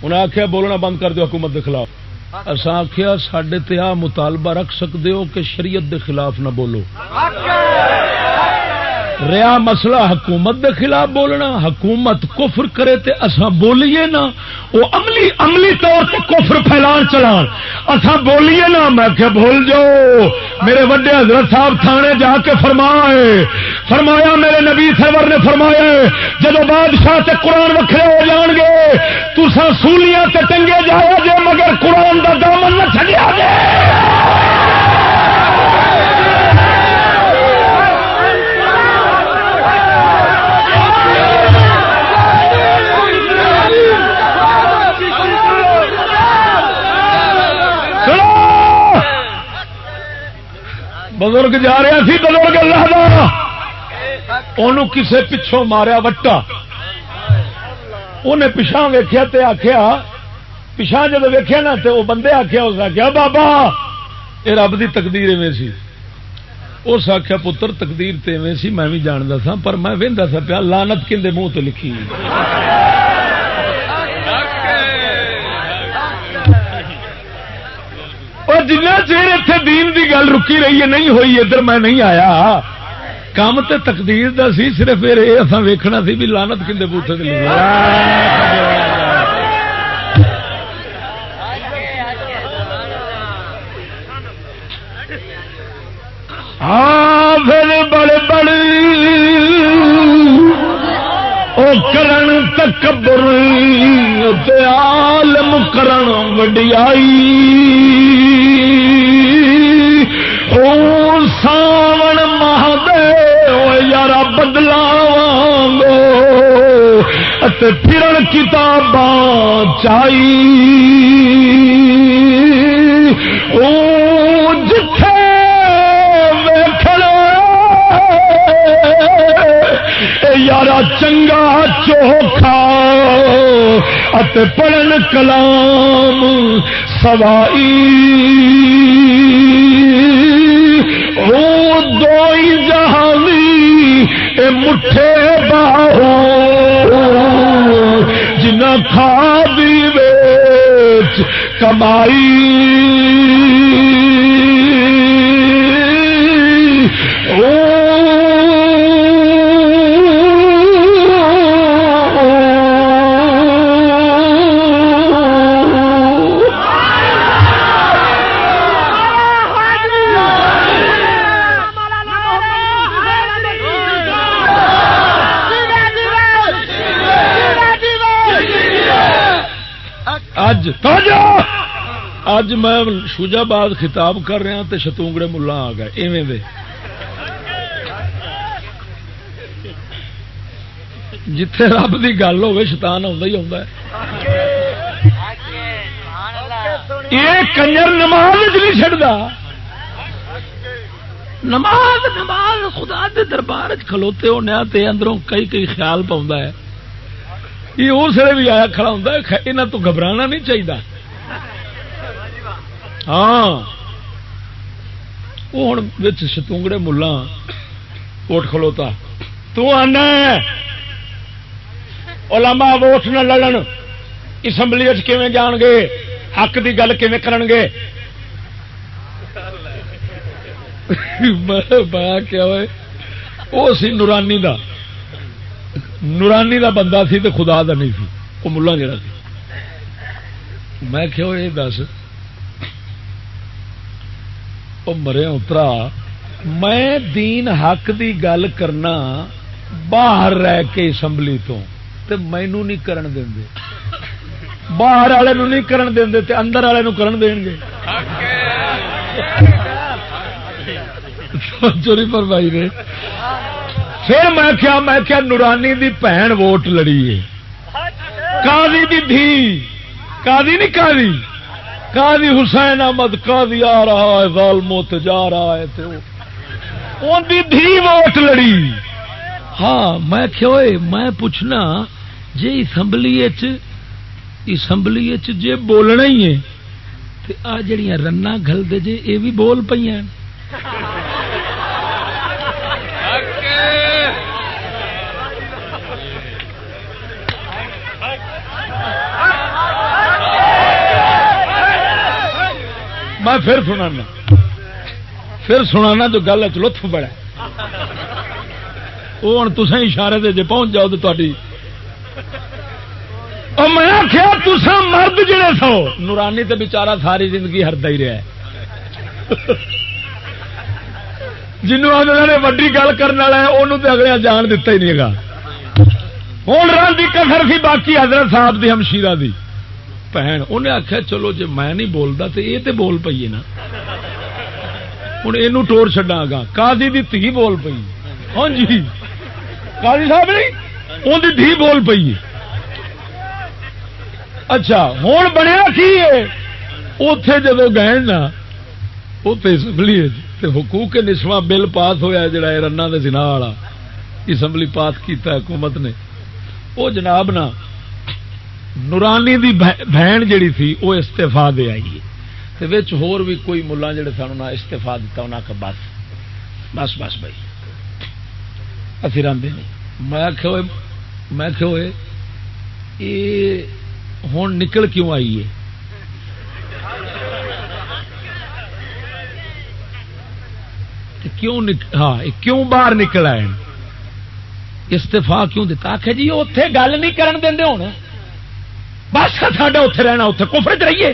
انہیں آخیا بولنا بند کر دو حکومت کے خلاف. اصا آخیا سڈے تے آ مطالبہ رکھ سکتے ہو کہ شریعت دے خلاف نہ بولو رہا مسئلہ حکومت دے خلاف بولنا حکومت کفر کرے تے اساں بولیے نا وہ عملی طور تے کفر پھیلان چلان اساں بولیے نا. میں کہ بھول جاؤ میرے وڈے حضرت صاحب تھانے جا کے فرمایا میرے نبی سرور نے فرمایا جدو بادشاہ تے قرآن وکھرے ہو جان گے تساں سولیاں تے ٹنگے جاؤ جے مگر قرآن دا دامن نہ چھڈیا جے. بزرگ جا رہا سی، بزرگ اللہ دا، انہوں کسے پچھوں ماریا وٹا، انہیں پچھا ویکھیا تے آخیا، پچھا جب ویکھیا نا تو وہ بندے آخیا، اس آخیا بابا یہ رب دی تقدیر ایویں سی، اس آخیا پتر تقدیر تے ایویں سی میں بھی جاندا سا، پر میں ویندا سا پیا لعنت کندے منہ تے لکھی اور جنہ چیر اتنے دین دی گل رکی رہی ہے نہیں ہوئی، ادھر میں نہیں آیا، کام تے تقدیر دا سی، صرف اصا ویکھنا سی بھی لعنت کندے بوٹے تے لکھی پھر بڑے بڑے او کرن تکبر تے عالم کرن وڈیائی، او ساون ماہ دے یارا بدلاواں تے پھرن کتاباں چائی، او جتھے یارا چنگا چوکھا اتے پڑھن کلام سوائی، او دوئی جہانی اے مٹھے باہو جنہ کھا دی ویچ کمائی، اج میں شوجاباد خطاب کر رہا تے شتونگڑے ملا آ گئے ایویں دے، جتھے رب دی گل ہوے شیطان آندا ہی آندا ہے، یہ کنجر نماز نہیں چھڑدا، نماز خدا دے دربار وچ کھلوتے ہونے تے اندروں کئی خیال پاوندا ہے، یہ اس ویلے بھی آیا کھڑا ہوندا ہے، انہاں تو گھبرانا نہیں چاہیے۔ ہاں وہ ہوں شتونگڑے ملا ووٹ کھلوتا، تو آنا علماء ووٹ نہ لڑن، اسمبلی کیویں جان گے، حق دی گل کیویں کرن گے، میں کیا ہوئے وہ سی نورانی دا بندہ سی تے خدا دا نہیں سی، وہ ملا جڑا سی، میں کیا ہوئے دس او مرے اترا، میں دین حق دی گل کرنا باہر رہ کے اسمبلی تو تے مینوں نہیں کرن دیندے، باہر والے نوں نہیں کرن دیندے تے اندر والے نوں کرن دین گے، چوری پر بھائی نے پھر میں کیا نورانی دی بہن ووٹ لڑی ہے، قاضی دی دھی، قاضی نہیں قاضی حسین احمد قاضی آ رہا ہے، ظالموں تے جا رہا ہے، تے اون دی دھی ووٹ لڑی۔ ہاں میں کہوئے میں پوچھنا جے اسمبلی جے بولنا ہی ہے تے آ جڑیاں رنا گھل دے جے اے بھی بول پئیاں، میں پھر سنانا جو گل لطف بڑا وہ ہوں تصا اشارے دے جے پہنچ جاؤ تو تاری میں آخیا تسا مرد جڑے سو، نورانی تے بیچارہ ساری زندگی ہردا ہی رہا ہے، جنوں انہوں نے وڈی گل کرنے والا ہے انہوں تو اگلے جان دیتا ہی نہیں گا۔ ہوں رن کی کسر سی باقی حضرت صاحب دی ہمشیرہ دی بہن، انہیں آخیا چلو جی میں نہیں بولتا تو یہ تو بول پئیے نا، ہوں یہ ٹور چڈا گا، قاضی دی دھی بول پئی، ہاں جی قاضی صاحب نہیں ان دی دھی بول پئی۔ اچھا ہوں بنیا کی اتے جدو گئے نا اسمبلی حقوق نسواں بل پاس ہوا جڑا رنا دے زنا والا اسمبلی پاس کیتا حکومت نے. وہ جناب نا نورانی دی بہن جڑی تھی وہ استعفا دے آئی ہے ہور بھی کوئی ملا جڑے سن انہیں استعفا دیتا انہیں کہ بس بس بس بھائی اسی راندے نہیں. میں کہ یہ ہوں نکل کیوں آئی ہے؟ کیوں باہر نکل آئے استعفا کیوں دیتا؟ آخر جی اتے گل نہیں کرن دے ہوں بس ساڈا اتے رہنا اتے کفر چ رہیے.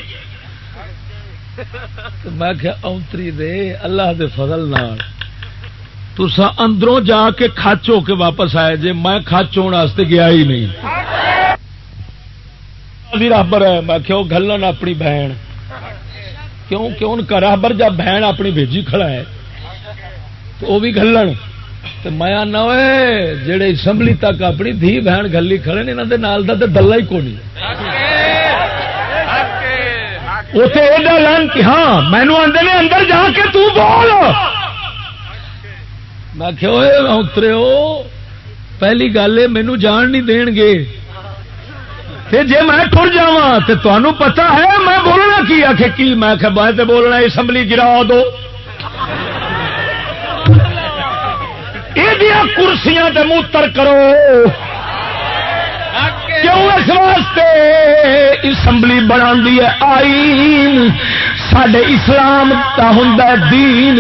میں کہ اونتری دے اللہ دے فضل نال تسا اندروں جا کے کھچ ہو کے واپس آئے جے. میں کھچ ہونے واسطے گیا ہی نہیں. راہبر ہے میں کہ گلن اپنی بہن کیوں کہ ان کا راہبر جب بہن اپنی بھیجی کھڑا ہے تو وہ بھی گلن. تو میں آنا جڑے اسمبلی تک اپنی دھی بہن گلی کھڑے نے انہوں دے نال دا دلہ ہی کو نہیں. ہاں مینو آدھے نے اندر جا کے تو بول. میں کہ اترے ہو پہلی گل ہے مینو جان نہیں دین گے جی میں ٹر جا تو تمہیں پتا ہے میں بولنا کی آخ کی میں تے بولنا اسمبلی گرا دو یہ کرسیاں تے موتر کرو. کیوں؟ اس واسطے اسمبلی بنا دی ہے آئین سڈے اسلام کا ہوں دین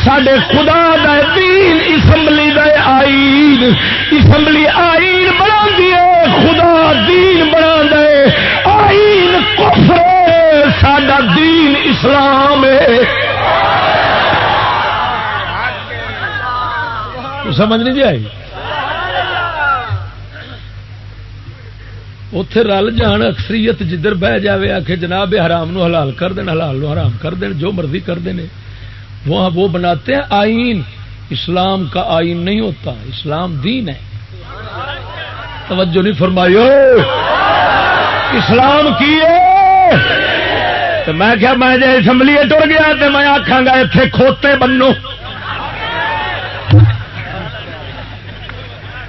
سڈے خدا دا دین اسمبلی دا آئین. اسمبلی آئین بنا دی ہے خدا دین بنا دے. آئین کفر سڈا دین اسلام ہے. سمجھ نہیں جی آئی؟ اتے رل جان اکثریت جدھر بہ جاوے آ کے جناب حرام نو حلال کر دین حلال نو حرام کر دین جو مرضی کر دینے وہ بناتے ہیں آئین. اسلام کا آئین نہیں ہوتا اسلام دین ہے. توجہ نہیں فرمائی اسلام کی ہے. تو میں کیا میں جی اسمبلی ٹر گیا تو میں آکھاں گا اتنے کھوتے بنو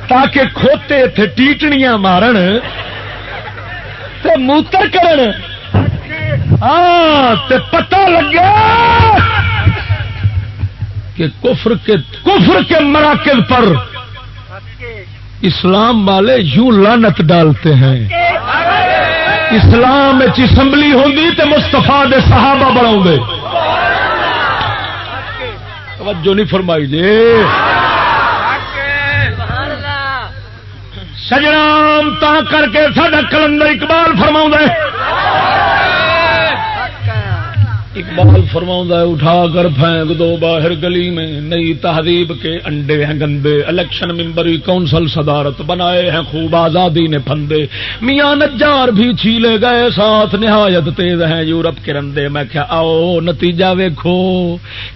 تاکہ کھوتے اتنے ٹیٹنیاں مارن موتر کرن. ہاں تے پتہ لگا کہ کفر کے مراکز پر اسلام والے یوں لعنت ڈالتے ہیں. اسلام اسمبلی ہوندی تے مصطفیٰ دے صحابہ بناؤ دے. توجہ نہیں فرمائی جی. سجنام تا کر کے ساڈا کلندر اقبال فرماؤں ہے اقبال فرماؤں ہے اٹھا کر پھینک دو باہر گلی میں نئی تہذیب کے انڈے ہیں گندے. الیکشن ممبری کونسل صدارت بنائے ہیں خوب آزادی نے پھندے. میاں نجار بھی چھیلے گئے ساتھ نہایت تیز ہیں یورپ کے رندے. میں کیا آؤ نتیجہ ویکھو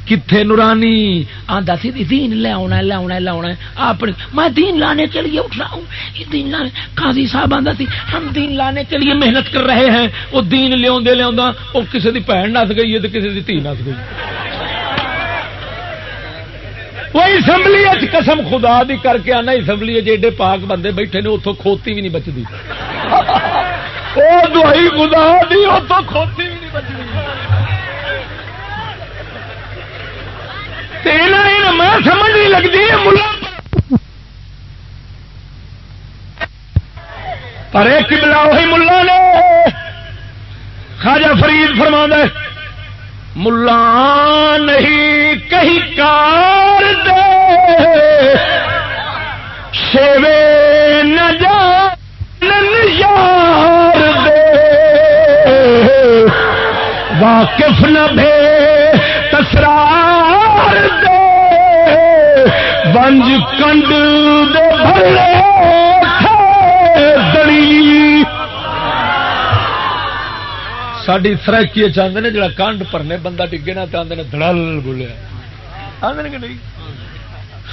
کتھے نورانی آندا سی دین لے آنا ہے اپنے میں دین لانے کے لیے اٹھ رہا ہوں. یہ دین لانے قاضی صاحب آندا سی ہم دین لانے کے لیے محنت کر رہے ہیں. وہ دین لیا وہ کسی دی بہن نس گئی تو کسی کی دھی نس گئی. وہ اسمبلی قسم خدا دی کر کے آنا اسمبلی ایڈے پاک بندے بیٹھے نے اتوں کھوتی بھی نہیں بچتی. وہ دوائی خدا دی اتوں کھوتی بھی نہیں بچتی. میں سمجھ نہیں لگتی ملا پر ایک بلا وہی ملا نے خواجہ فرید فرما دے ملا نہیں کہیں کار دے شیوے نہ جانن یار دے واقف نہ بھے تسرار دے ونج کنڈ دے بھلے ساری سرائکی چاہتے ہیں جڑا کانڈ پرنے بندہ ڈگے نہ آدھے نے دڑل بولیا آدھے کہ نہیں.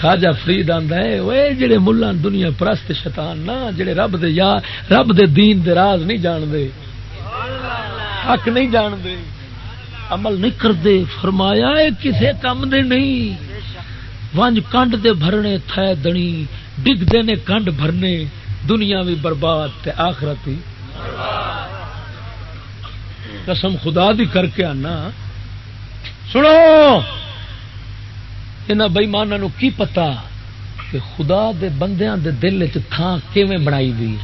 خواجہ فرید آندا ہے وہ جڑے ملا دنیا پرست شیطان نا جڑے رب دے یا رب دے دین دے راز نہیں جان دے حق نہیں جان دے عمل نہیں کرتے. فرمایا اے کسے کم دے نہیں. ونج کنڈ دے بھرنے تھے دنی ڈگدے نے کنڈ بھرنے دنیا بھی برباد تے آخرت ہی. قسم خدا دی کر کے آنا سنو انہاں بےماناں نو کی پتا کہ خدا دے بندیاں دے دل وچ تھاں کیویں بنائی دی.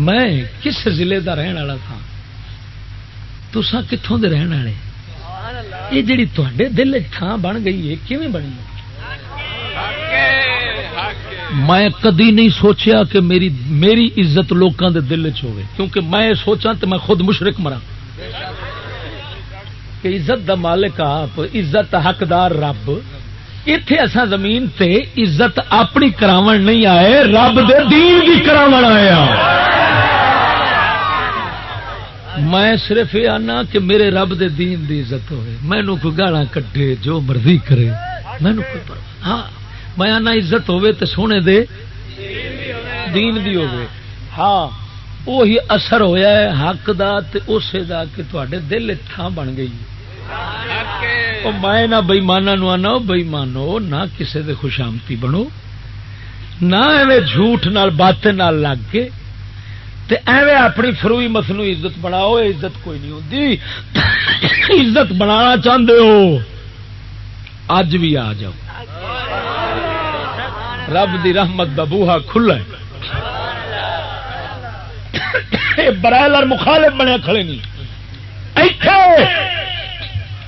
میں کس ضلع دا رہن والا تھا تساں کتھوں دے رہن والے. یہ جڑی تواڈے دل وچ تھاں بن گئی ہے کیویں بنی؟ میں کدی نہیں سوچیا کہ میری عزت لوکاں دے دل وچ ہوے کیونکہ میں سوچاں تے میں خود مشرک مراں کہ عزت دا مالک آپ عزت دا حقدار رب. ایتھے اساں زمین تے عزت اپنی کراون نہیں آئے رب دے دین دی کراون آئے ہاں. میں صرف یہ آنا کہ میرے رب دے دین دی عزت ہوئے. مینوں کوئی گالاں کڈے جو مرضی کرے مینوں کوئی پرواہ. ہاں میں آنا عزت ہوئے تے سونے دے دین دی ہوئے. ہاں وہی اثر ہویا ہے حق دا تے اسے دا کہ تواڈے دل تھاں بن گئی. او میں نہ بےماناں نو آنا بےمانو نہ کسے دے خوشامتی بنو نہ ایویں جھوٹ نال باطن نال لگ کے تے ایویں اپنی فروئی مصنوعی عزت بناؤ. عزت کوئی نہیں ہوندی. عزت بنانا چاہتے ہو اج بھی آ جاؤ رب دی رحمت دا بوہا کھلا ہے. برائلر مخالف بنے کھڑے نہیں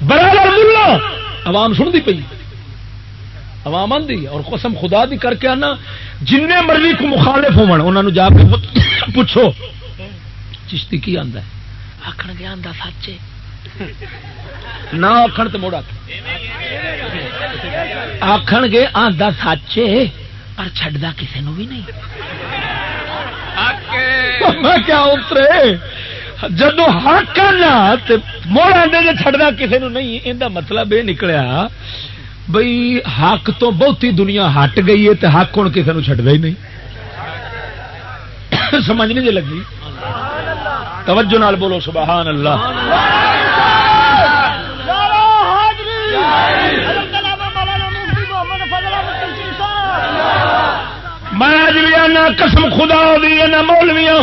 برائلر ملا عوام سن دی پئی عوام آندی اور قسم خدا دی کر کے آنا جن مرضی کو مخالف ہونا جا کے پوچھو چشتی کی آندا ہے آکھن گیا آندا سچے نہ آکھن تے موڑا آکھن گے آندا سچے اور چھڈدا کسے نو بھی نہیں. میں کیا اترے جدو حق نا موڑ آدھے جی چھڈنا کسی نو نہیں. یہ مطلب یہ نکلیا بئی حق تو بہتی دنیا ہٹ گئی ہے تو حق ہوں کسی نو چھڈدا ہی نہیں. سمجھ نہیں جی لگی. توجہ نال بولو سبحان اللہ. میں اج بھی آنا قسم خدا دی نہ مولویاں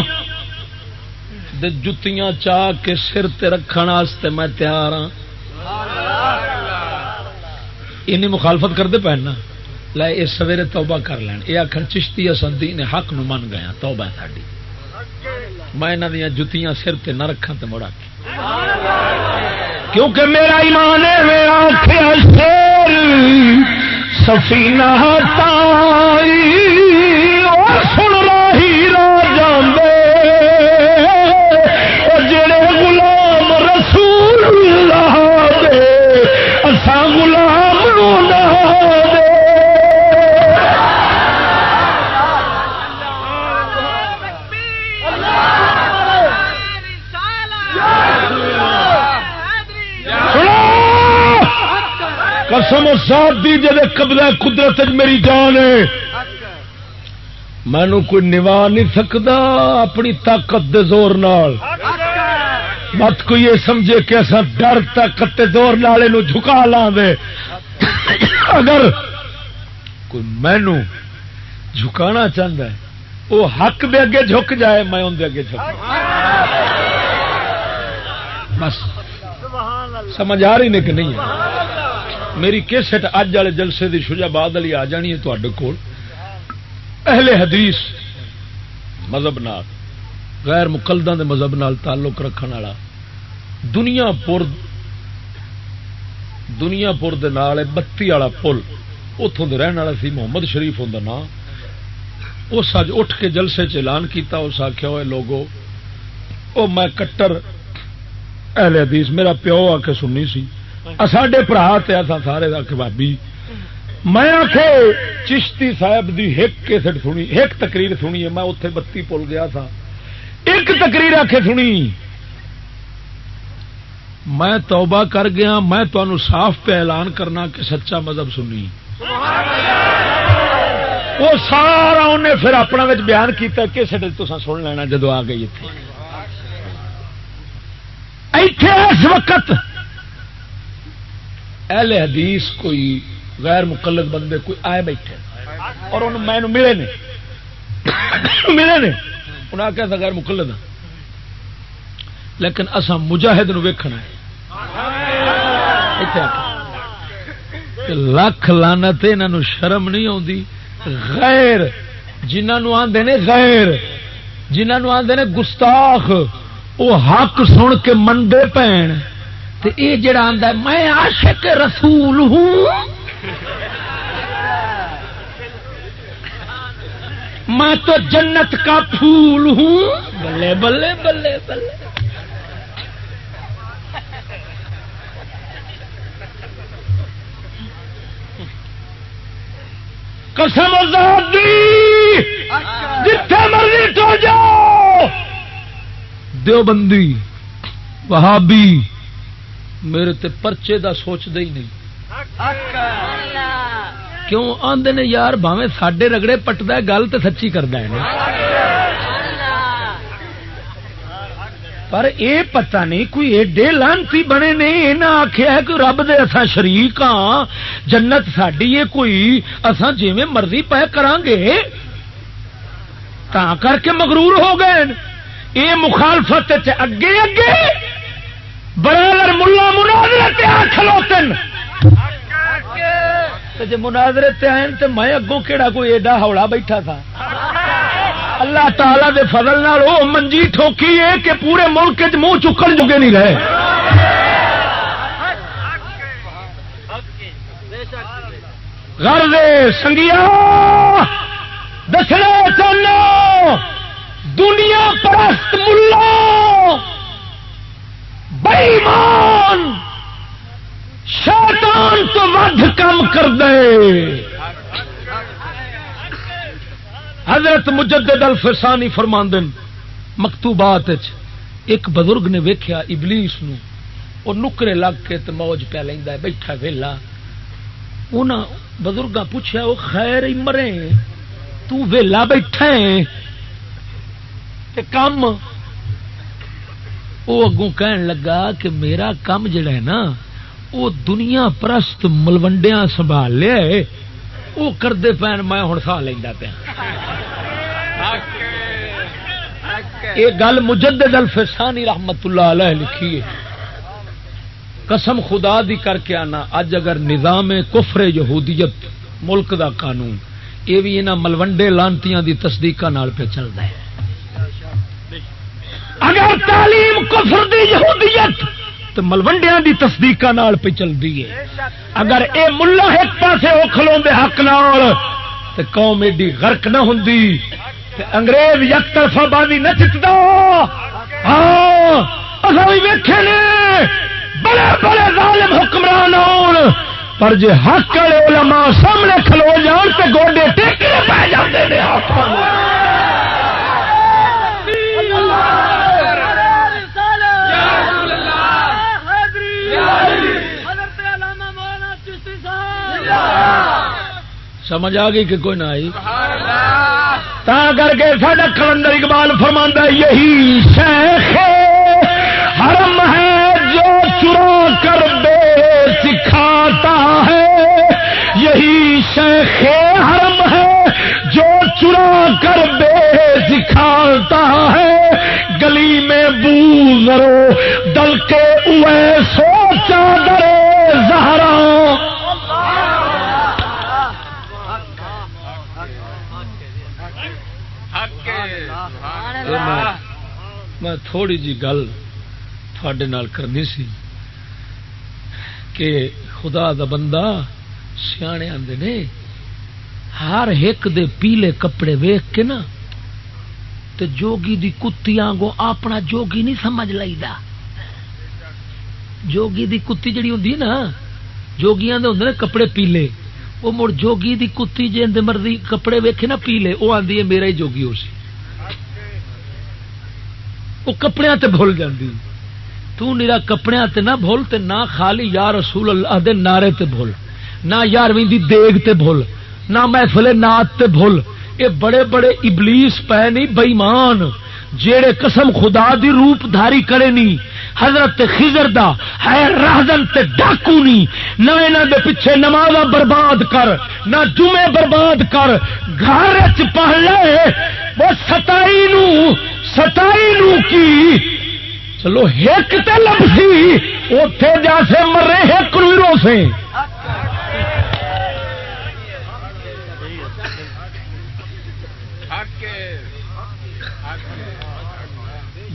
دے جتیاں چاہ کے سر تے رکھن واسطے میں تیار ہاں. اینی مخالفت کرتے پہننا لے یہ سویرے توبہ کر لین. یہ آخر چشتی اساں دین حق نو من گیا توبہ ہے ساڈی. میں انہاں دیاں جتیاں سر تے نہ رکھاں تے مڑا کے کیونکہ میرا ایمان ہے میں آکھیا شیر سفینہ تائی اور سن راہی راجاں دے او جڑے غلام رسول اللہ دے اساں غلام نو نہ دے. قسم ذات دی جے قبضہ قدرت میری جان ہے مینوں کوئی نوا نہیں سکدا اپنی طاقت دے زور نال. مت کوئی یہ سمجھے کہ اساں ڈر طاقت دے زور نال اینو جھکا لاں دے. اگر کوئی مینوں جھکانا چاہندا ہے وہ حق دے اگے جھک جائے میں اون دے اگے جھک. بس سمجھ آ رہی نے کہ نہیں ہے. میری کیسٹ اج والے جلسے دی شجاعت علی آ جانی ہے تواڈے کول. اہل حدیث مذہب نال غیر مقلداں دے مذہب نال تعلق رکھن والا دنیا پور دے نال 32 والا پل اتوں دے رہن والا سی محمد شریف ہوندا نا. اس اج اٹھ کے جلسے چ اعلان کیتا. اس آخیا ہوئے لوگو او میں کٹر اہل حدیث میرا پیو آ کے سننی سی ساڈے برا تے اساں سارے آ کے بھابی میں آخے چشتی صاحب دی ایک کیسٹ سنی ایک تقریر سنی ہے. میں اتنے 32 پل گیا تھا ایک تقریر آ کے سنی. میں توبہ کر گیا. میں تمہیں صاف پہ اعلان کرنا کہ سچا مذہب سنی. وہ سارا انہیں پھر اپنا بیان کیتا کیسٹ تساں سن لینا جدو آ گئی اتنے ایتھے اس وقت اہل حدیث کوئی غیر مقلد بندے کوئی آئے بیٹھے اور انہوں میں ملے نے انہیں آخیا تھا غیر مقلد ہاں لیکن اساں مجاہد نو ویکھنا ہے لکھ لعنت انہاں نو شرم نہیں آندی غیر جنہاں نو آندے نے غیر جنہاں نو آندے نے گستاخ او حق سن کے مندے پین تے اے جڑا آندا ہے میں عاشق رسول ہوں میں تو جنت کا پھول ہوں بلے بلے بلے بلے قسم ذات دی جتھے مرضی تو جاؤ دیوبندی وہابی میرے تے پرچے دا سوچ دے ہی نہیں کیوں آندے نے یار بھاویں ساڈے رگڑے پٹدا ہے گل تے سچی کردا ہے نا پر اے پتہ نہیں کوئی ایڈے لانتی بنے نے انہاں آکھیا ہے کہ رب دے اساں شریک ہاں جنت ساڈی ہے کوئی اساں جویں مرضی پے کران گے تاں کر کے مغرور ہو گئے اے مخالفت تے اگے اگے برابر ملا مناظرے تے آ کھلوتن جی مناظرے تے آئے تے میں اگوں کیڑا کوئی ایڈا ہولا بیٹھا تھا اللہ تعالی دے فضل نال او منجی ٹھوکی ہے کہ پورے ملک وچ منہ چکن جوگے نہیں رہے غرض سنگیا دسنا چاہنا دنیا پرست ملا بے ایمان شیطان تو ود کم کر دے حضرت مجدد الفسانی فرماندن مکتوبات ایک بزرگ نے ویکھیا ابلیس نو اور نکرے لگ کے تے موج پہ لیندا ہے بیٹھا ویلا انہاں بزرگاں پوچھیا او خیر ہی مرے تو ویلا بیٹھا ہے تے کم او اگوں کہن لگا کہ میرا کم جڑا ہے نا وہ دنیا پرست ملوڈیاں سنبھال لیا ہے وہ کردے پین میں ہوں سا لینا پیا یہ گل مجدد الفسانی رحمت اللہ علیہ لکھی ہے قسم خدا دی کر کے آنا اج اگر نظام کفر یہودیت ملک دا قانون یہ بھی انہاں ملوڈے لانتیاں دی تصدیقاں نال پہ چلدا ہے اگر تعلیم کفر دی یہودیت تو ملوڈیاں دی تصدیقاں نال پہ چلدی ہے اگر اے ملا ایک پاسے او کھلوندے حق نال تے قوم ایڈی غرق نہ ہوندی تے انگریز یک طرفہ بازی نہ چکدا ہاں اساں وی ویکھے نے بڑے بڑے ظالم حکمران ہون پر جے حق والے علماء سامنے کھلو جان تے گوڈے ٹیکے پے جاندے نے ہاتھاں سمجھ آ گئی کہ کوئی نہ آئی تا کر کے ساڈا کلندر اقبال فرماندا ہے یہی شیخ حرم ہے جو چرا کر بے سکھاتا ہے یہی شیخ حرم ہے جو چرا کر بے سکھاتا ہے گلی میں بو ذرو دل کے اوے سوچا درے زہرا میں تھوڑی جی گل تھوڑے نال کرنی سی کہ خدا دا بندہ سیانے آندے نے ہر ایک دے پیلے کپڑے ویکھ کے نا تے جوگی دی کتیاں کو اپنا جوگی نہیں سمجھ لائیدا جوگی دی کتی جڑی ہوندی نا جوگیاں دے ہوندے نے کپڑے پیلے وہ مڑ جوگی دی کتی جے اندے مرضی کپڑے ویکھے نا پیلے وہ آندی ہے میرا ہی جوگی ہو سی وہ کپڑیاں تے بھول جاندی تو نیرا کپڑیاں تے نہ بھول تے نہ خالی یا رسول اللہ دے نعرے تے بھول نہ یارویں دی دیگ تے بھول نہ محفل نعت تے بھول اے بڑے بڑے ابلیس پے نہیں بے ایمان جیڑے قسم خدا دی روپ دھاری کرے نہیں حضرت خضر دا ہے راہدن تے ڈاکو نہیں، نہ انہاں دے پیچھے نمازاں برباد کر، نہ جمعے برباد کر، گھر وچ پڑھ لے وہ 27 نو کی چلو ایک تے لبسی اوتھے جیسے مرے ایک نو روسے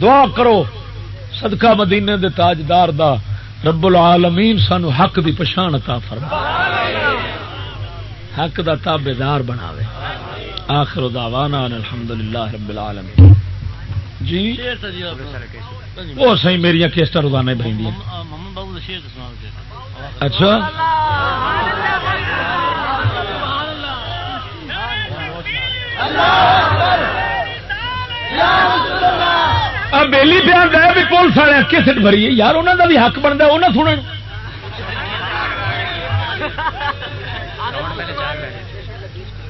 دعا کرو صدقہ مدینے دے تاجدار دا رب العالمین سانو حق دی پہچان عطا فرمائے، حق دا تابعدار بناوے۔ آخر دعوانا الحمدللہ رب العالمین۔ جی وہ صحیح میری کیسٹا روزانہ ہی بھیجی ہیں۔ اچھا بیلی پہ آتا ہے بھی پولیس والے کیسٹ بھری یار انہوں کا بھی حق بنتا وہ نہ سنن۔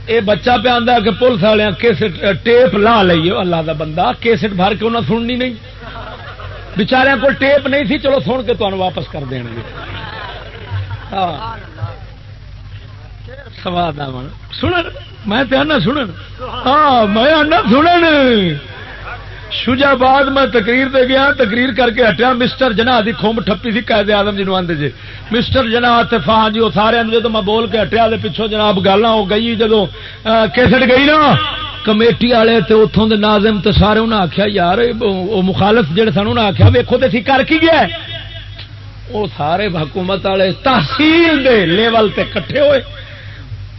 یہ بچہ پہ آتا کہ پولیس والے کیسٹ ٹیپ لا لئیے، اللہ دا بندہ کیسٹ بھر کے انہیں سننی نہیں، بچارے کو ٹیپ نہیں تھی، چلو سن کے تمہیں واپس کر دیں گے۔ ہاں سواد سنن میں تو آنا سنن، ہاں میں آنا سنن۔ شجاباد میں تقریر دے گیا، تقریر کر کے ہٹیا، مسٹر جناح دی کھمب ٹھپی سی قائد اعظم جنوں آندے جی مسٹر جناح تے فاں جی وہ سارے جدو میں بول کے ہٹیا دے پچھوں جناب گالاں ہو گئی، جدو کیسٹ گئی نا کمیٹی والے تے اتھوں دے ناظم تے سارے انہاں آکھیا یار وہ مخالف جڑے سن انہاں آکھیا ویکھو تے سی کر کی گیا ہے، وہ سارے حکومت والے تحصیل دے لیول تے کٹھے ہوئے،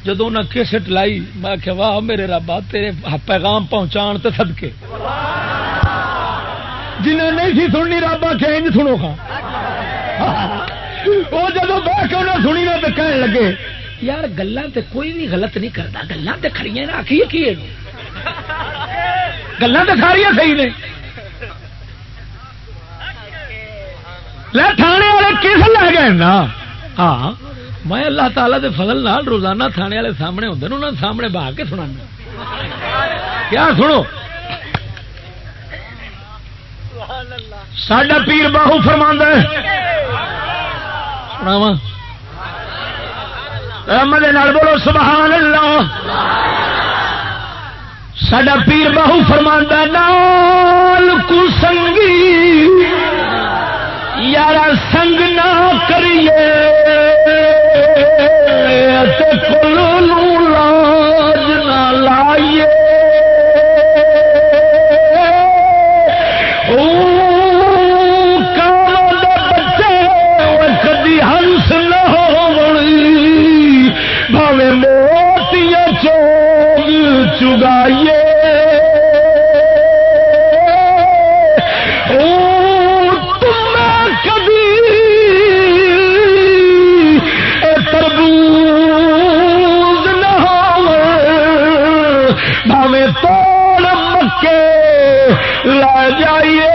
جدو انہاں کیسٹ لائی میں آکھیا واہ میرے ربا تیرے پیغام پہنچان تے صدقے، جنہیں نہیں سی سننی رب آخیا انج سنو کھا، وہ جدو بہ کے انہیں سنی نا تو کہنے لگے یار گلاں تے کوئی بھی غلط نہیں کرتا، گلاں تے کھڑیاں نے آخیے کی گلاں تے ساریاں صحیح نے، لے تھانے والے کس لے گئے نا۔ ہاں میں اللہ تعالیٰ دے فضل نال روزانہ تھانے والے سامنے ہوندے نے، انہاں دے سامنے بہا کے سنانا کیا سنو۔ ساڈا پیر باہو فرماندا ہے سناواں رحمت نال بولو سبحان اللہ۔ ساڈا پیر باہو فرماندا ہے نال کو سنگی یارا سنگ نہ کریے تے کل نو لاج نہ لائیے، موتیاں چوگ چگائیے تمہیں کبھی تربوز نہ بھاوے توڑ مکے لا جائیے،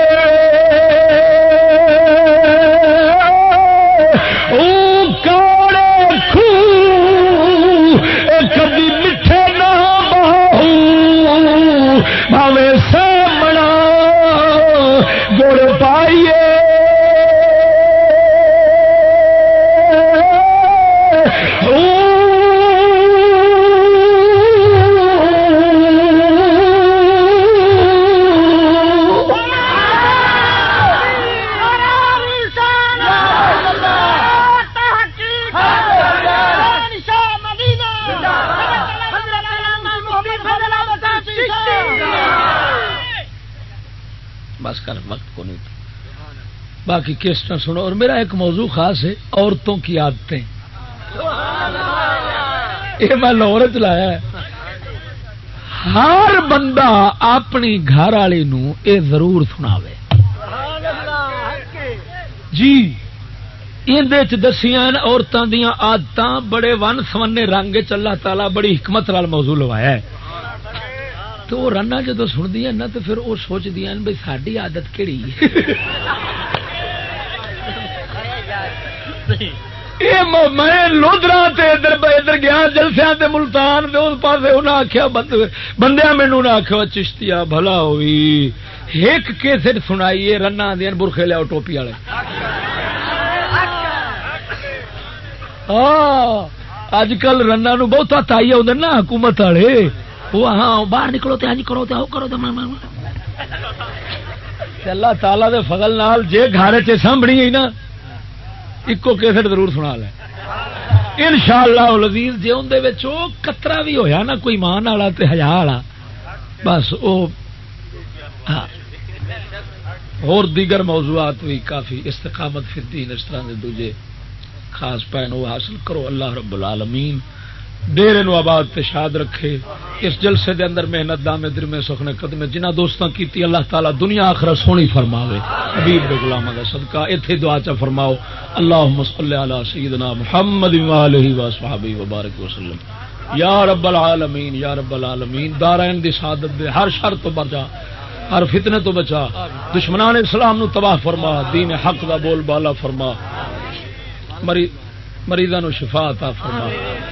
کبھی میٹھے نہ بہو بھاوے سامنا گڑ پائیے، بس کر وقت کو نہیں باقی کیسٹاں سنو۔ اور میرا ایک موضوع خاص ہے عورتوں کی عادتیں، یہ میں لاہور چ لایا ہے۔ ہر بندہ اپنی گھر والی نو اے ضرور سناوے جی، اندے چ دسیاں عورتاں دیاں عادتاں بڑے ون سونے رنگ چ اللہ تعالی بڑی حکمت نال موضوع لوایا ہے، تو وہ رانا جدو سندیاں نا تو پھر وہ سوچدیاں بھائی ساری عادت کہڑی ہے۔ میں لودرا ادھر گیا جلسیاں تے ملتان تے اس پاسے انہاں آکھیا بندیاں مینوں نہ آکھیا چشتیا بھلا ہوئی ایک کیسٹ سنائیے رنا دین برخے لیا ٹوپی والے اج کل رنا نو بہتا تائی آدھے نا حکومت والے وہ ہاں باہر نکلو تے ہاں کرو تے آؤ کرو اللہ تعالی دے فضل نال جے گھر چ سامبنی ہے نا ایکو کیسٹ ضرور سنا لے انشاءاللہ العزیز جے اون دے وچ او قطرہ بھی ہویا نا کوئی ایمان والا تے حیا والا بس او اور دیگر موضوعات بھی کافی استقامت فی الدین اس طرح دے دوجے خاص پہن وہ حاصل کرو. اللہ رب العالمین ڈیرے نو آباد تے شاد رکھے. اس جلسے دے اندر محنت دامے در میں سخنے قدمے جنہ دوستاں کیتی اللہ تعالی دنیا آخرت سونی فرماوے حبیب دے غلاماں دا صدقہ. ایتھے دعا چا فرماؤ اللہم صلی علی سیدنا محمد و آلہ و اصحابہ وبارک وسلم. یا رب العالمین یا رب العالمین دارین دی سعادت دے ہر شر تو بچا ہر فتنے تو بچا. دشمنان اسلام نو تباہ فرما. دین حق دا بول بالا فرما. مریضاں نو شفا عطا فرما.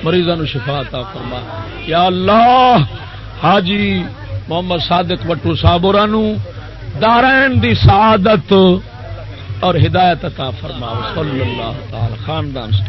مریضاں نو شفا عطا فرما. یا اللہ حاجی محمد صادق وٹو صاحب اوراں نو دارین دی سعادت اور ہدایت عطا فرما. صلی اللہ تعالی خاندان سے